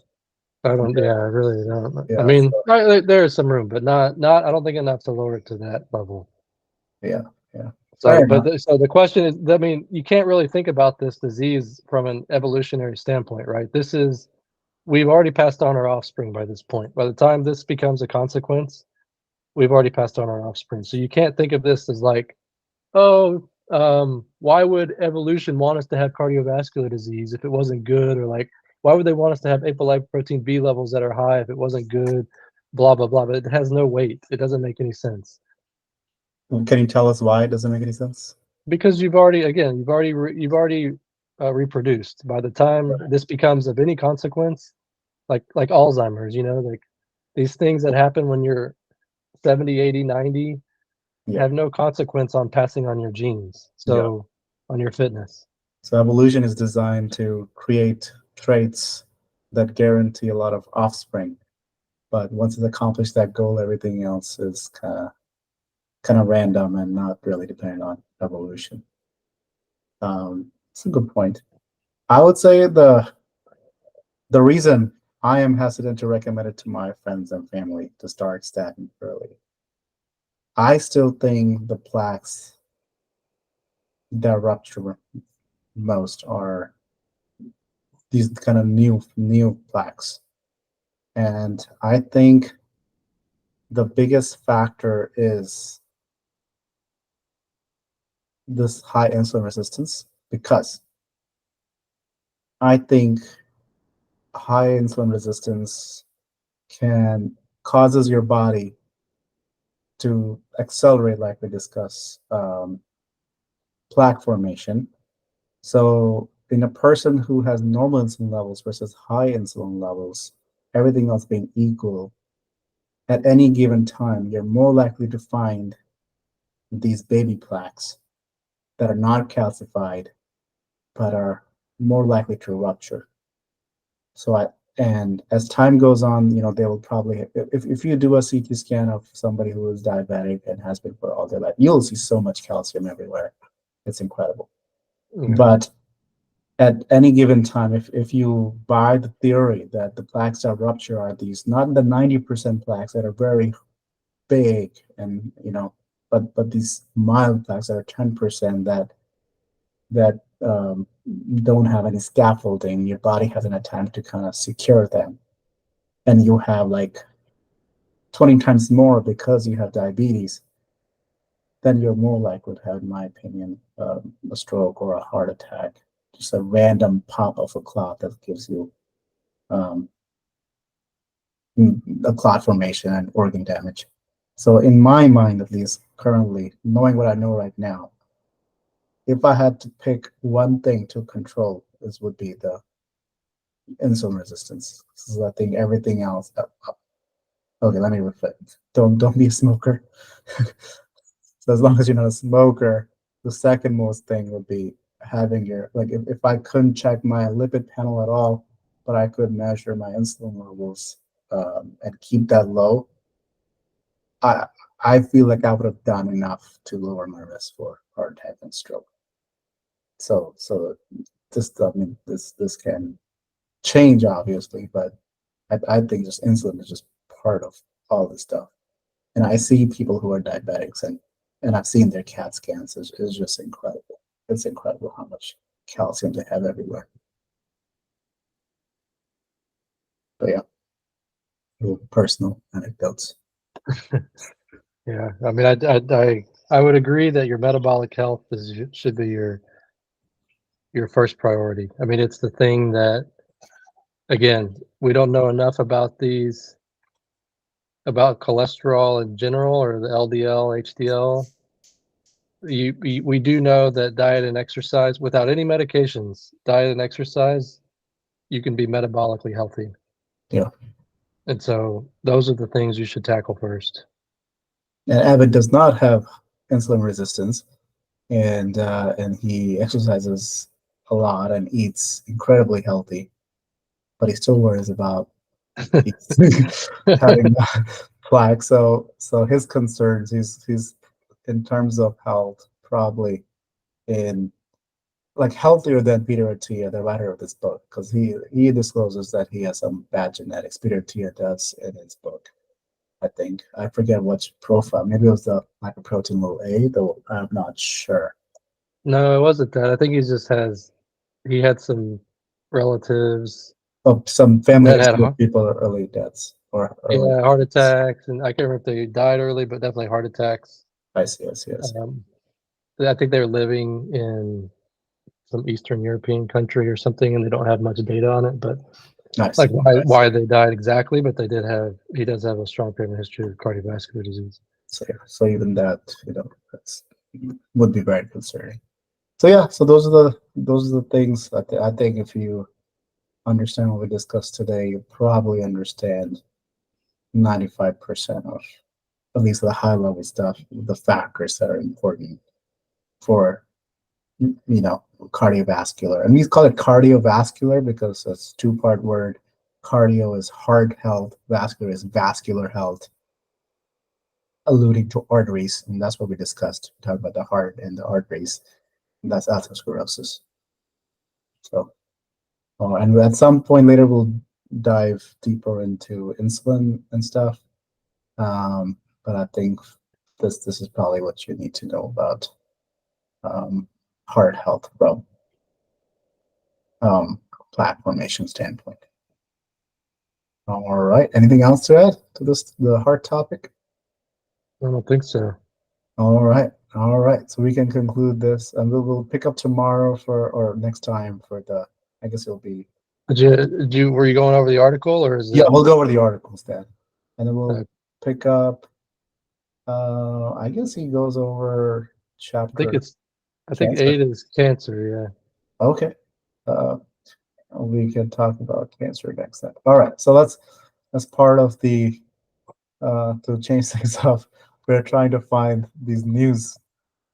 I don't. Yeah, I really don't. Yeah, I mean, there is some room, but not. I don't think enough to lower it to that level. Yeah. So, so the question is, I mean, you can't really think about this disease from an evolutionary standpoint, right? We've already passed on our offspring by this point. By the time this becomes a consequence, we've already passed on our offspring. So you can't think of this as like, oh, why would evolution want us to have cardiovascular disease if it wasn't good? Or like, why would they want us to have apolipoprotein B levels that are high if it wasn't good? Blah, blah, blah. But it has no weight. It doesn't make any sense. Can you tell us why it doesn't make any sense? because you've already reproduced. By the time this becomes of any consequence, like Alzheimer's, like these things that happen when you're 70, 80, 90 Yeah. have no consequence on passing on your genes, so on your fitness. So evolution is designed to create traits that guarantee a lot of offspring. But once it's accomplished that goal, everything else is kind of random and not really dependent on evolution. It's a good point. I would say the reason I am hesitant to recommend it to my friends and family to start statin early, I still think the plaques that rupture most are these kind of new plaques. And I think the biggest factor is this high insulin resistance, because I think high insulin resistance causes your body to accelerate, like we discussed, plaque formation. So in a person who has normal insulin levels versus high insulin levels, everything else being equal, at any given time, you're more likely to find these baby plaques that are not calcified, but are more likely to rupture. And as time goes on, they will probably, if you do a CT scan of somebody who is diabetic and has been for all their life, you'll see so much calcium everywhere. It's incredible. Yeah. But at any given time, if you buy the theory that the plaques that rupture are these, not the 90% plaques that are very big and, but these mild plaques that are 10% that don't have any scaffolding, your body has an attempt to kind of secure them. And you have like 20 times more because you have diabetes, then you're more likely to have, in my opinion, a stroke or a heart attack. Just a random pop of a clot that gives you a clot formation and organ damage. So in my mind, at least currently, knowing what I know right now, if I had to pick one thing to control, this would be the insulin resistance. So I think everything else. Okay, let me reflect. Don't be a smoker. So as long as you're not a smoker, the second most thing would be having your, like, if I couldn't check my lipid panel at all, but I could measure my insulin levels and keep that low, I feel like I would have done enough to lower my risk for heart attack and stroke. So this can change obviously, but I think just insulin is just part of all this stuff. And I see people who are diabetics, and I've seen their CAT scans. It's just incredible. It's incredible how much calcium they have everywhere. But yeah, little personal anecdotes. Yeah, I mean, I would agree that your metabolic health should be your first priority. I mean, it's the thing that, again, we don't know enough about about cholesterol in general, or the LDL, HDL. We do know that diet and exercise, without any medications, diet and exercise, you can be metabolically healthy. Yeah. And so those are the things you should tackle first. And Abbott does not have insulin resistance, and he exercises a lot and eats incredibly healthy, but he still worries about having plaque. So his concerns, he's in terms of health, probably in like healthier than Peter Attia, the writer of this book, because he discloses that he has some bad genetics. Peter Attia does in his book. I think I forget which profile. Maybe it was the microprotein low A, though I'm not sure. No, it wasn't that. I think he had some relatives Oh, some family that had history of people are early deaths or early. heart attacks, and I can't remember if they died early, but definitely heart attacks. I see. I think they're living in some Eastern European country or something, and they don't have much data on it, but I like see. why they died exactly. But he does have a strong family history of cardiovascular disease. So even that, that's would be very concerning. So yeah, so those are the things I think if you understand what we discussed today, you probably understand 95% of at least the high level stuff, the factors that are important for cardiovascular. And we call it cardiovascular because it's a two-part word. Cardio is heart health, vascular is vascular health, alluding to arteries, and that's what we discussed. We talked about the heart and the arteries, and that's atherosclerosis. So, and at some point later, we'll dive deeper into insulin and stuff. But I think this is probably what you need to know about heart health from plaque formation standpoint. All right. Anything else to add to the heart topic? I don't think so. All right. All right. So we can conclude this, and we'll pick up tomorrow or next time for the. I guess it'll be. Were you going over the article, or is it? Yeah, we'll go over the articles then, and then we'll pick up. I guess he goes over chapter. I think 8 is cancer. Yeah. Okay. We can talk about cancer next time. All right. So that's part of the to change things up. We're trying to find these news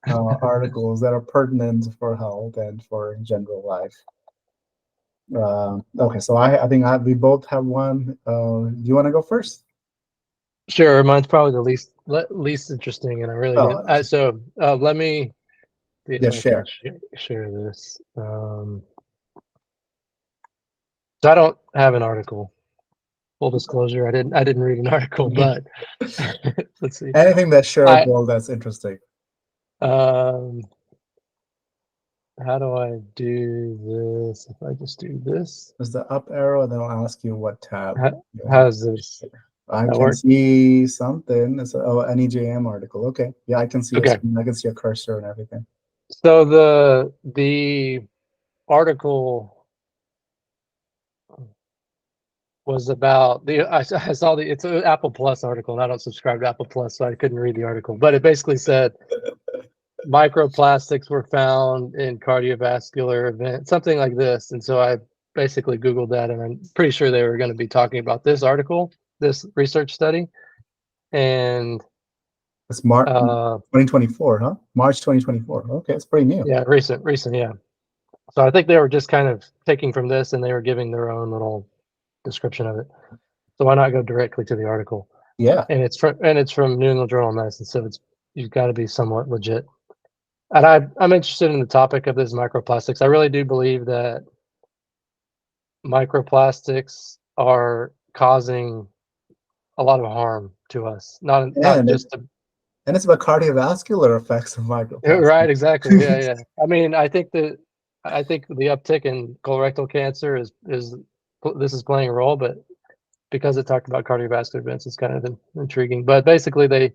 articles that are pertinent for health and for general life. Okay, so I think we both have one. Do you want to go first? Sure, mine's probably the least interesting, and I really didn't. So let me see if I can share this. So I don't have an article. Full disclosure, I didn't read an article, but let's see. Anything that's shareable that's interesting. How do I do this? If I just do this, there's the up arrow, and then I'll ask you what tab. How's this? I can see something. It's NEJM article. Okay, yeah, I can see. Okay. I can see a cursor and everything. So the article was about I saw it's an Apple Plus article, and I don't subscribe to Apple Plus, so I couldn't read the article. But it basically said microplastics were found in cardiovascular events, something like this. And so I basically Googled that, and I'm pretty sure they were going to be talking about this article, this research study. And it's March 2024, huh? March 2024. Okay, it's pretty new. Yeah, recent, yeah. So I think they were just kind of taking from this, and they were giving their own little description of it. So why not go directly to the article? Yeah. And it's from New England Journal of Medicine, so you've got to be somewhat legit. And I'm interested in the topic of this microplastics. I really do believe that microplastics are causing a lot of harm to us. Not just and it's about cardiovascular effects of microplastics. Right, exactly. Yeah. I mean, I think the uptick in colorectal cancer is this is playing a role, but because it talked about cardiovascular events, it's kind of intriguing. But basically, they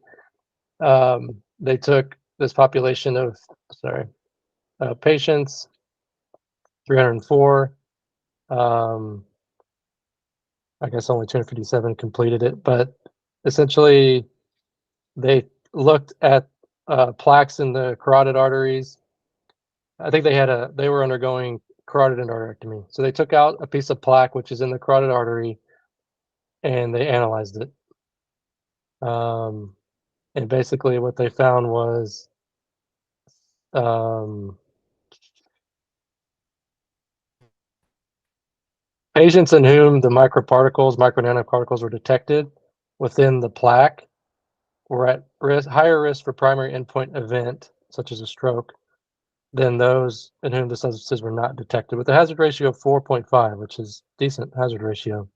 took this population of patients, 304. I guess only 257 completed it, but essentially they looked at plaques in the carotid arteries. I think they were undergoing carotid endarterectomy. So they took out a piece of plaque which is in the carotid artery, and they analyzed it. And basically what they found was patients in whom the micronanoparticles were detected within the plaque were at higher risk for primary endpoint event, such as a stroke, than those in whom the substances were not detected, with a hazard ratio of 4.5, which is decent hazard ratio.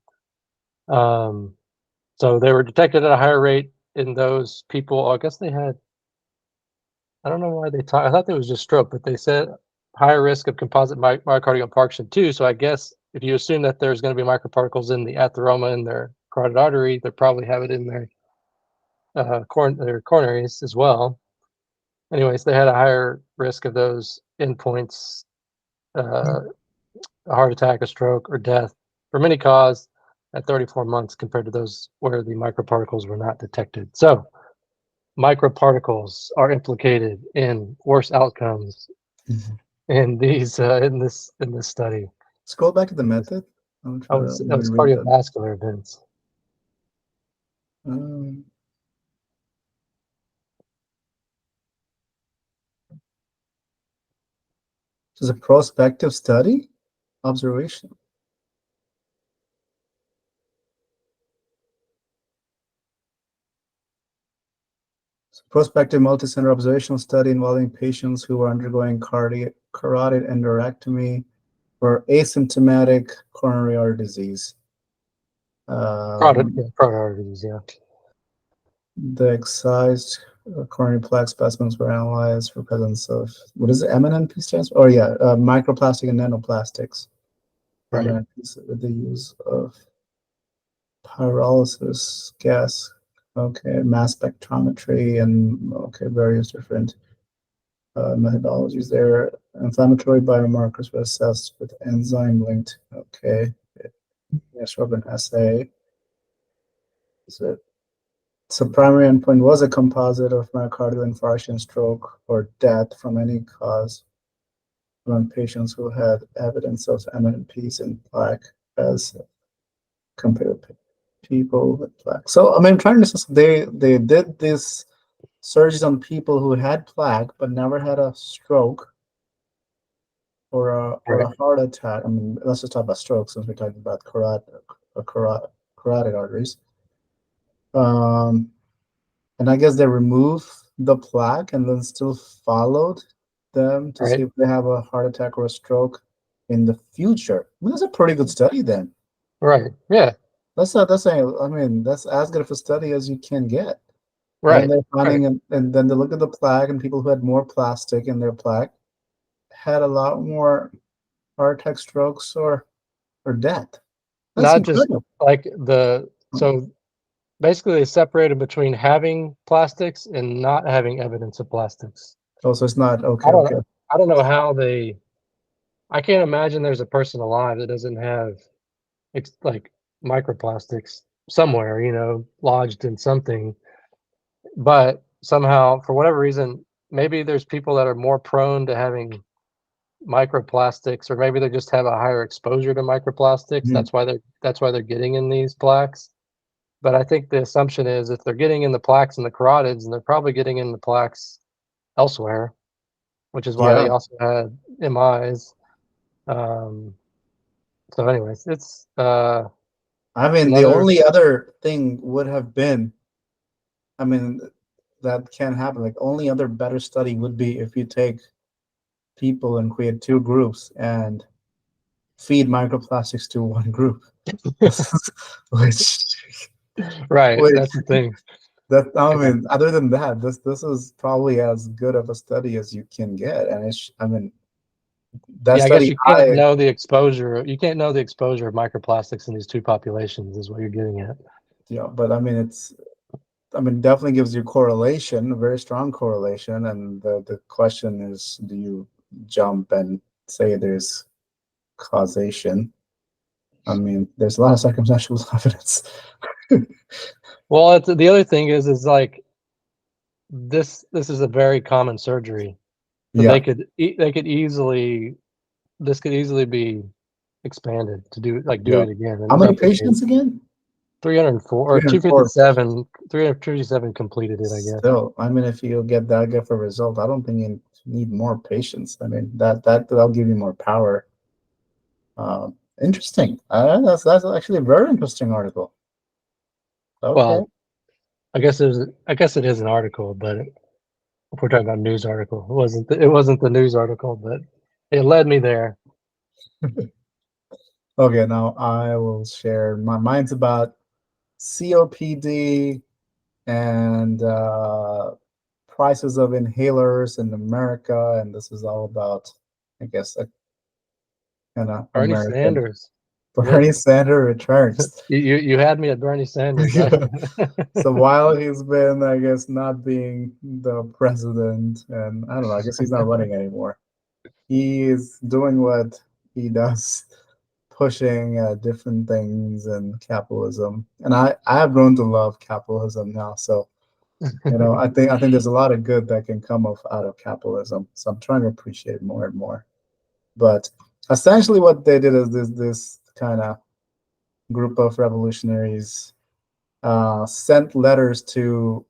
So they were detected at a higher rate in those people. I guess they had, I don't know why they I thought it was just stroke, but they said higher risk of composite myocardial infarction too. So I guess if you assume that there's going to be microparticles in the atheroma in their carotid artery, they probably have it in their coronaries as well. Anyways, they had a higher risk of those endpoints, a heart attack, a stroke, or death from any cause at 34 months compared to those where the microparticles were not detected. So microparticles are implicated in worse outcomes in these in this study. Scroll back to the method. I'm trying to That was read that. cardiovascular events. This is a prospective study observation. Prospective multicenter observational study involving patients who were undergoing carotid endarterectomy for asymptomatic coronary artery disease. Carotid artery disease, yeah. The excised coronary plaque specimens were analyzed for presence of, what is it, MNP stands for? Oh yeah, microplastic and nanoplastics. Right. With the use of pyrolysis gas. Okay, mass spectrometry and various different methodologies there. Inflammatory biomarkers were assessed with enzyme linked. Okay, yes, Robin assay. So primary endpoint was a composite of myocardial infarction, stroke, or death from any cause among patients who had evidence of MNPs and plaque as compared to people with plaque. So I mean, trying to they did this surgeries on people who had plaque but never had a stroke or a heart attack. I mean, let's just talk about stroke since we're talking about carotid arteries. And I guess they removed the plaque and then still followed them to see if they have a heart attack or a stroke in the future. I mean, that's a pretty good study then. Right. Yeah. That's I mean, that's as good of a study as you can get. Right. And they're finding, and then they look at the plaque, and people who had more plastic in their plaque had a lot more heart attack, strokes, or death. That's not incredible. Just like so basically they separated between having plastics and not having evidence of plastics. Oh, so it's not okay. I don't know how I can't imagine there's a person alive that doesn't have like microplastics somewhere, lodged in something. But somehow, for whatever reason, maybe there's people that are more prone to having microplastics, or maybe they just have a higher exposure to microplastics. Mm-hmm. That's why they're getting in these plaques. But I think the assumption is if they're getting in the plaques and the carotids, and they're probably getting in the plaques elsewhere, which is why they also had MIs. So anyways, it's I mean, the only other thing would have been, I mean, that can happen. Like, only other better study would be if you take people and create two groups and feed microplastics to one group. Which that's the thing. That I mean, other than that, this is probably as good of a study as you can get, and I mean, that study. I guess you can't know the exposure. You can't know the exposure of microplastics in these two populations, is what you're getting at. Yeah, but I mean, definitely gives you correlation, a very strong correlation, and the question is, do you jump and say there's causation? I mean, there's a lot of circumstantial evidence. Well, the other thing is like this is a very common surgery. So they could easily, this could easily be expanded to do it again. How many patients again? 304 or 257. 357 completed it, I guess. Still, I mean, if you get that good of a result, I don't think you need more patients. I mean, that'll give you more power. Interesting. That's actually a very interesting article. Okay. Well, I guess it is an article, but if we're talking about a news article, it wasn't the news article, but it led me there. Okay, now I will share mine's about COPD and prices of inhalers in America, and this is all about, I guess, kind of Bernie American. Sanders. Bernie Sanders returns. You had me at Bernie Sanders. So while he's been, I guess, not being the president, and I don't know, I guess he's not running anymore. He is doing what he does, pushing different things and capitalism. And I have grown to love capitalism now. So I think there's a lot of good that can come out of capitalism. So I'm trying to appreciate it more and more. But essentially, what they did is this kind of group of revolutionaries sent letters to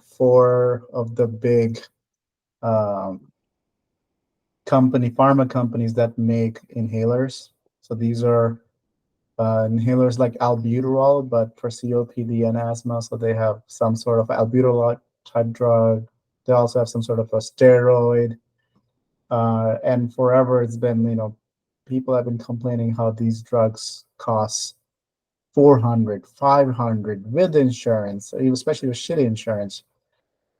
four of the big um, pharma companies that make inhalers. So these are inhalers like albuterol, but for COPD and asthma. So they have some sort of albuterol type drug. They also have some sort of a steroid. And forever it's been, people have been complaining how these drugs cost 400, 500 with insurance, especially with shitty insurance.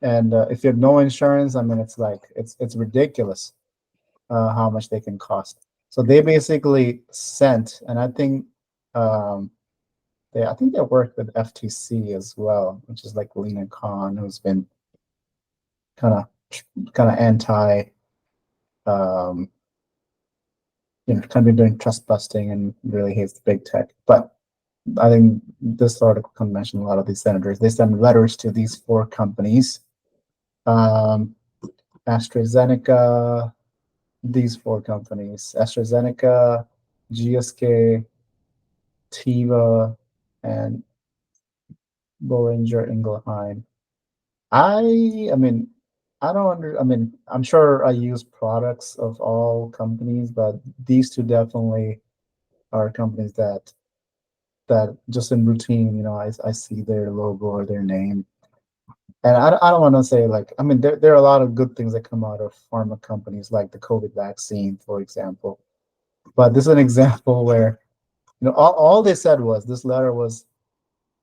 And if you have no insurance, I mean, it's like, it's ridiculous how much they can cost. So they basically sent, and um, I think they work with FTC as well, which is like Lena Khan, who's been kind of anti, um, kind of been doing trust busting and really hates the big tech. But I think this article can mention a lot of these senators. They send letters to these four companies, AstraZeneca, these four companies: AstraZeneca, GSK, Teva, and Boehringer Ingelheim. I mean, I mean, I'm sure I use products of all companies, but these two definitely are companies that just in routine, I see their logo or their name. And I don't want to say like, I mean, there are a lot of good things that come out of pharma companies, like the COVID vaccine, for example. But this is an example where, all they said was, this letter was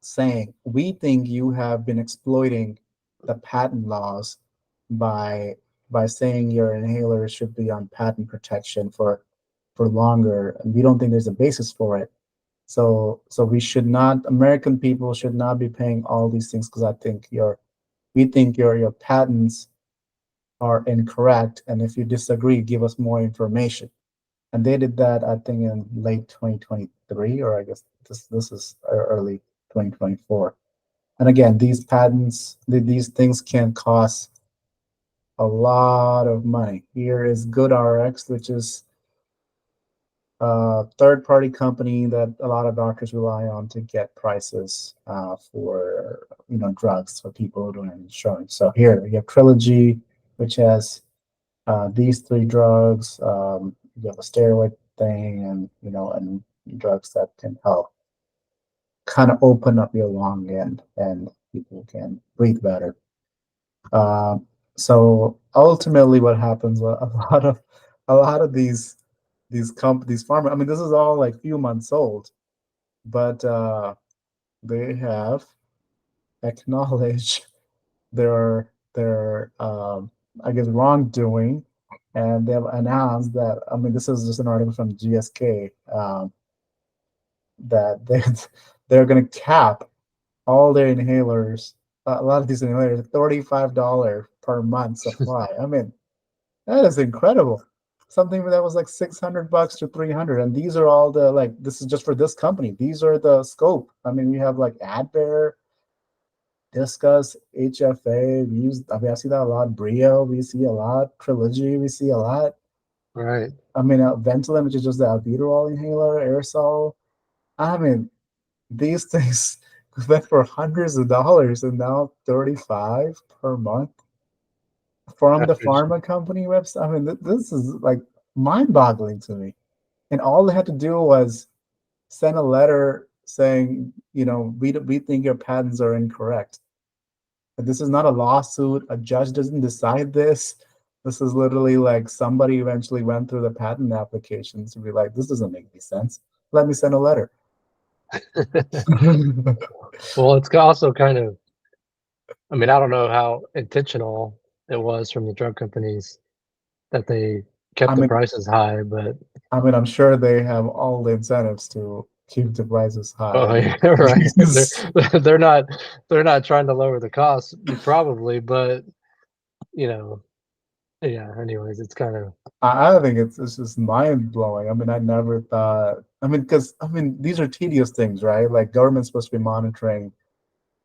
saying, we think you have been exploiting the patent laws by saying your inhaler should be on patent protection for longer, and we don't think there's a basis for it. So we should not, American people should not be paying all these things, because we think your patents are incorrect, and if you disagree, give us more information. And they did that, I think, in late 2023, or I guess this is early 2024. And again, these patents, these things can cost a lot of money. Here is GoodRx, which is a third-party company that a lot of doctors rely on to get prices for drugs for people who don't have insurance. So here we have Trilogy, which has these three drugs. You have a steroid thing, and and drugs that can help kind of open up your lung and people can breathe better. So ultimately, what happens? A lot of these farmers. I mean, this is all like few months old, but they have acknowledged their I guess wrongdoing, and they've announced that. I mean, this is just an article from GSK, that they're going to cap all their inhalers. A lot of these inhalers, $35 per month supply. I mean, that is incredible. Something that was like $600 to $300, and these are all the, like, this is just for this company. These are the scope. I mean, we have like Advair, Discuss, HFA. I see that a lot. Brio, we see a lot. Trilogy, we see a lot. Right. I mean, Ventolin, which is just the albuterol inhaler, aerosol. I mean, these things went for hundreds of dollars, and now $35 per month from the pharma company website. I mean, this is like mind-boggling to me. And all they had to do was send a letter saying, we think your patents are incorrect. But this is not a lawsuit. A judge doesn't decide this. This is literally like somebody eventually went through the patent applications to be like, this doesn't make any sense. Let me send a letter. Well, it's also kind of, I mean, I don't know how intentional it was from the drug companies that they kept the prices high, but I'm sure they have all the incentives to keep the prices high. oh yeah, right. They're not trying to lower the costs, probably, but yeah. Anyways, it's kind of. I think it's just mind blowing. I mean, I never thought. I mean, because these are tedious things, right? Like, government's supposed to be monitoring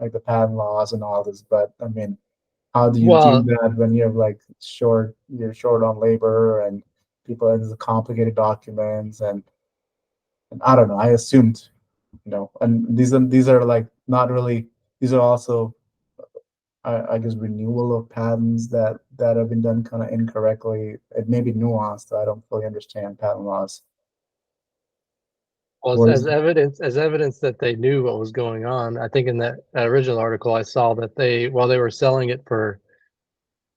like the patent laws and all this, but I mean, how do you do Well, that when you're like you're short on labor and people have these complicated documents and I don't know. I assumed, and these are like not really. These are also, I guess, renewal of patents that have been done kind of incorrectly. It may be nuanced. I don't fully understand patent laws. well, Or is, as evidence that they knew what was going on. I think in that original article, I saw that while they were selling it for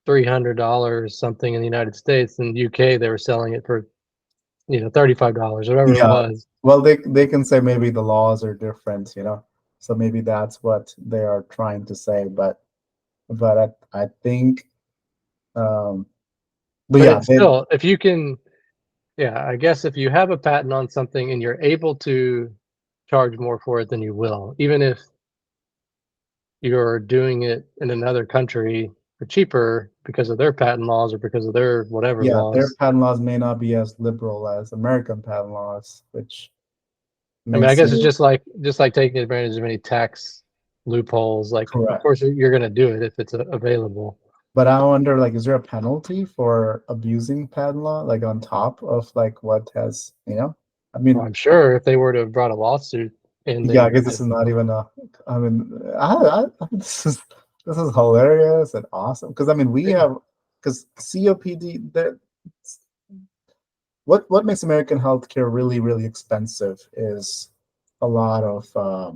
$300 something in the United States, in the UK they were selling it for $35, whatever it yeah. was. Well, they can say maybe the laws are different, so maybe that's what they are trying to say. But I think, um, but But yeah, it's still, if you can, yeah, I guess if you have a patent on something and you're able to charge more for it, then you will, even if you're doing it in another country for cheaper because of their patent laws or because of their whatever yeah, their laws. patent laws may not be as liberal as American patent laws, which I mean, I makes guess it's it just like taking advantage of any tax loopholes. Like, of correct. course, you're going to do it if it's available. But I wonder, like, is there a penalty for abusing patent law, like on top of like what has, I Well, mean, I'm sure if they were to have brought a lawsuit and they yeah, I guess would this have, is not even a. I mean, this is hilarious and awesome because I mean we have because COPD. What makes American healthcare really really expensive is a lot of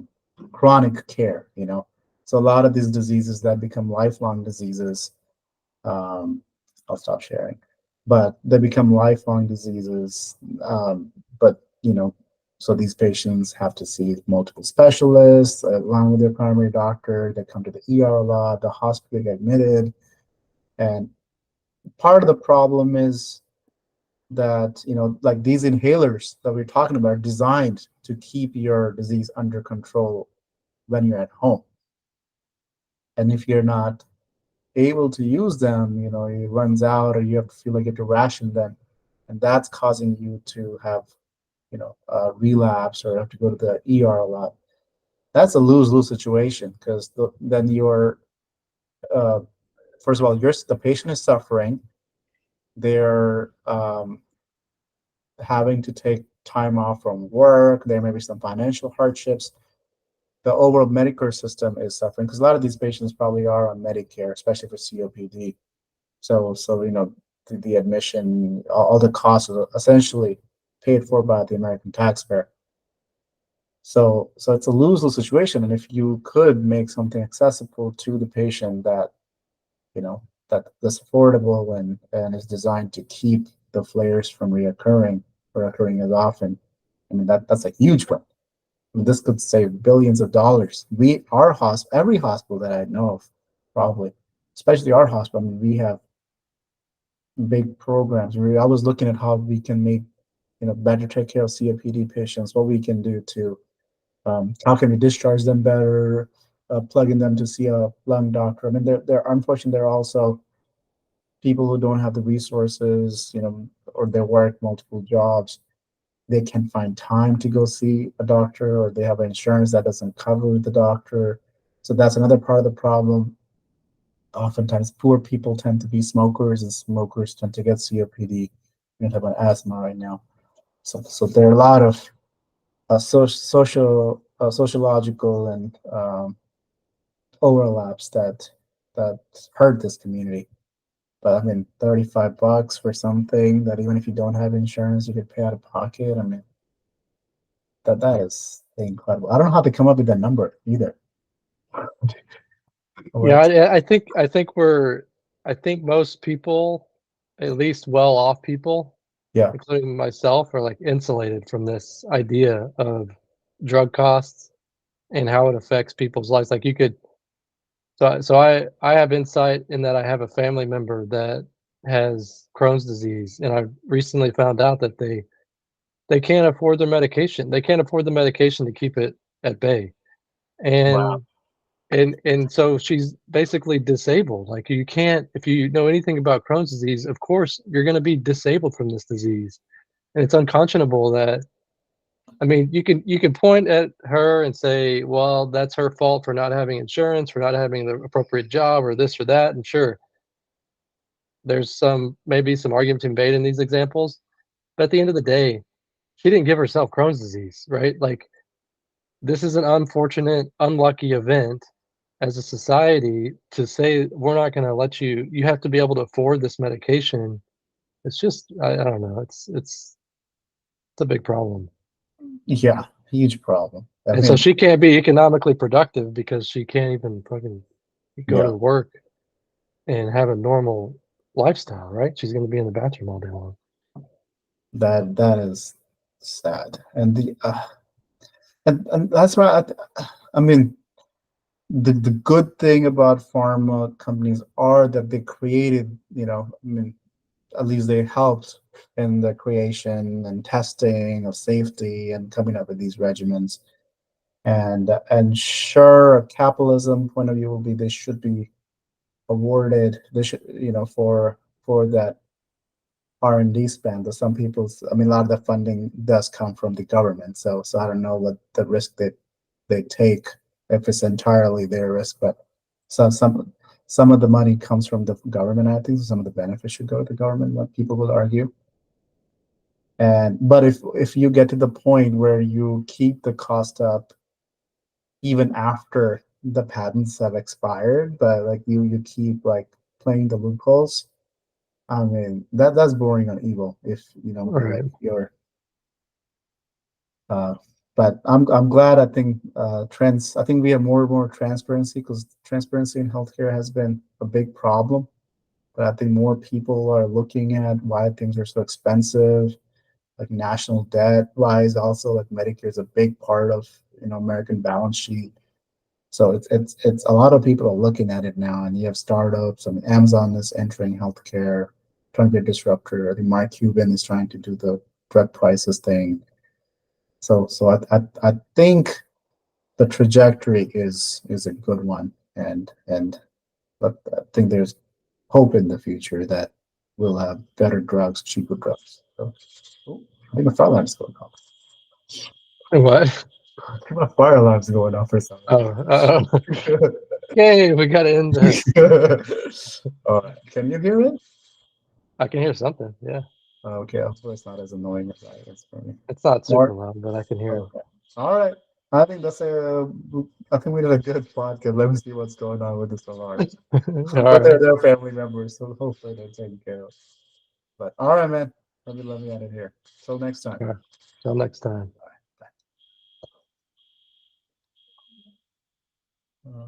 chronic care. So a lot of these diseases that become lifelong diseases. Um, I'll stop sharing, but they become lifelong diseases. But so these patients have to see multiple specialists along with their primary doctor. They come to the ER a lot. The hospital get admitted, and part of the problem is that like these inhalers that we're talking about are designed to keep your disease under control when you're at home, and if you're not able to use them, it runs out or you have to feel like you have to ration them. And that's causing you to have, a relapse or have to go to the ER a lot. That's a lose-lose situation because then you're, uh, first of all, the patient is suffering. They're having to take time off from work. There may be some financial hardships. The overall Medicare system is suffering because a lot of these patients probably are on Medicare, especially for COPD. So the admission, all the costs are essentially paid for by the American taxpayer. So it's a lose-lose situation. And if you could make something accessible to the patient that's affordable and is designed to keep the flares from reoccurring or occurring as often, I mean that's a huge one. I mean, this could save billions of dollars. Every hospital that I know of, probably, especially our hospital. I mean, we have big programs. I was looking at how we can make, better take care of COPD patients, what we can do to, how can we discharge them better, plugging them to see a lung doctor. I mean, unfortunately, there are also people who don't have the resources, or they work multiple jobs. They can't find time to go see a doctor, or they have insurance that doesn't cover the doctor. So that's another part of the problem. Oftentimes, poor people tend to be smokers, and smokers tend to get COPD. We have an asthma right now. So there are a lot of sociological and overlaps that hurt this community. But I mean, $35 for something that even if you don't have insurance, you could pay out of pocket. I mean, that is incredible. I don't know how to come up with that number either. yeah, What? I think most people, at least well-off people, Yeah. including myself, are like insulated from this idea of drug costs and how it affects people's lives. Like you could, so I have insight in that I have a family member that has Crohn's disease, and I recently found out that they can't afford their medication. They can't afford the medication to keep it at bay, Wow. and and so she's basically disabled. Like you can't, if you know anything about Crohn's disease, of course you're going to be disabled from this disease, and it's unconscionable that I mean, you can point at her and say, well, that's her fault for not having insurance, for not having the appropriate job, or this or that. And sure, there's maybe some argument to be made in these examples. But at the end of the day, she didn't give herself Crohn's disease, right? Like, this is an unfortunate, unlucky event as a society to say we're not going to let you. You have to be able to afford this medication. It's just, I don't know. It's a big problem. Yeah, huge problem. I And so mean, she can't be economically productive because she can't even fucking go yeah, to work and have a normal lifestyle, right? She's going to be in the bathroom all day long. that is sad, and and that's why I mean, the good thing about pharma companies are that they created, I mean, at least they helped in the creation and testing of safety and coming up with these regimens. And sure, a capitalism point of view will be they should be awarded. They should, for that R&D spend. But some people's, I mean, a lot of the funding does come from the government. So I don't know what the risk that they take if it's entirely their risk, but some of the money comes from the government. I think some of the benefits should go to the government. What people will argue. But if you get to the point where you keep the cost up even after the patents have expired, but like you keep like playing the loopholes, I mean that's boring on evil. If Right. you're but I'm glad. I think trends. I think we have more and more transparency, because transparency in healthcare has been a big problem. But I think more people are looking at why things are so expensive, like national debt wise. Also, like Medicare is a big part of American balance sheet. So it's a lot of people are looking at it now, and you have startups. I mean, Amazon is entering healthcare, trying to be a disruptor. I think Mark Cuban is trying to do the drug prices thing. So I think the trajectory is a good one, and but I think there's hope in the future that we'll have better drugs, cheaper drugs. So, oh, I think the fire alarm's going off. What? I think my fire alarm's going off for some Oh, reason. yay, we got to end this. All right. Can you hear it? I can hear something. Yeah. Okay, hopefully it's not as annoying as I is for me. It's not super More. loud, but I can hear it. Okay. All right. I think that's I think we did a good podcast. Let me see what's going on with this alarm. All But right. they're family members, so hopefully they're taken care of. But all right, man. Let me end it here. Till next time. All right. Till next time. Bye.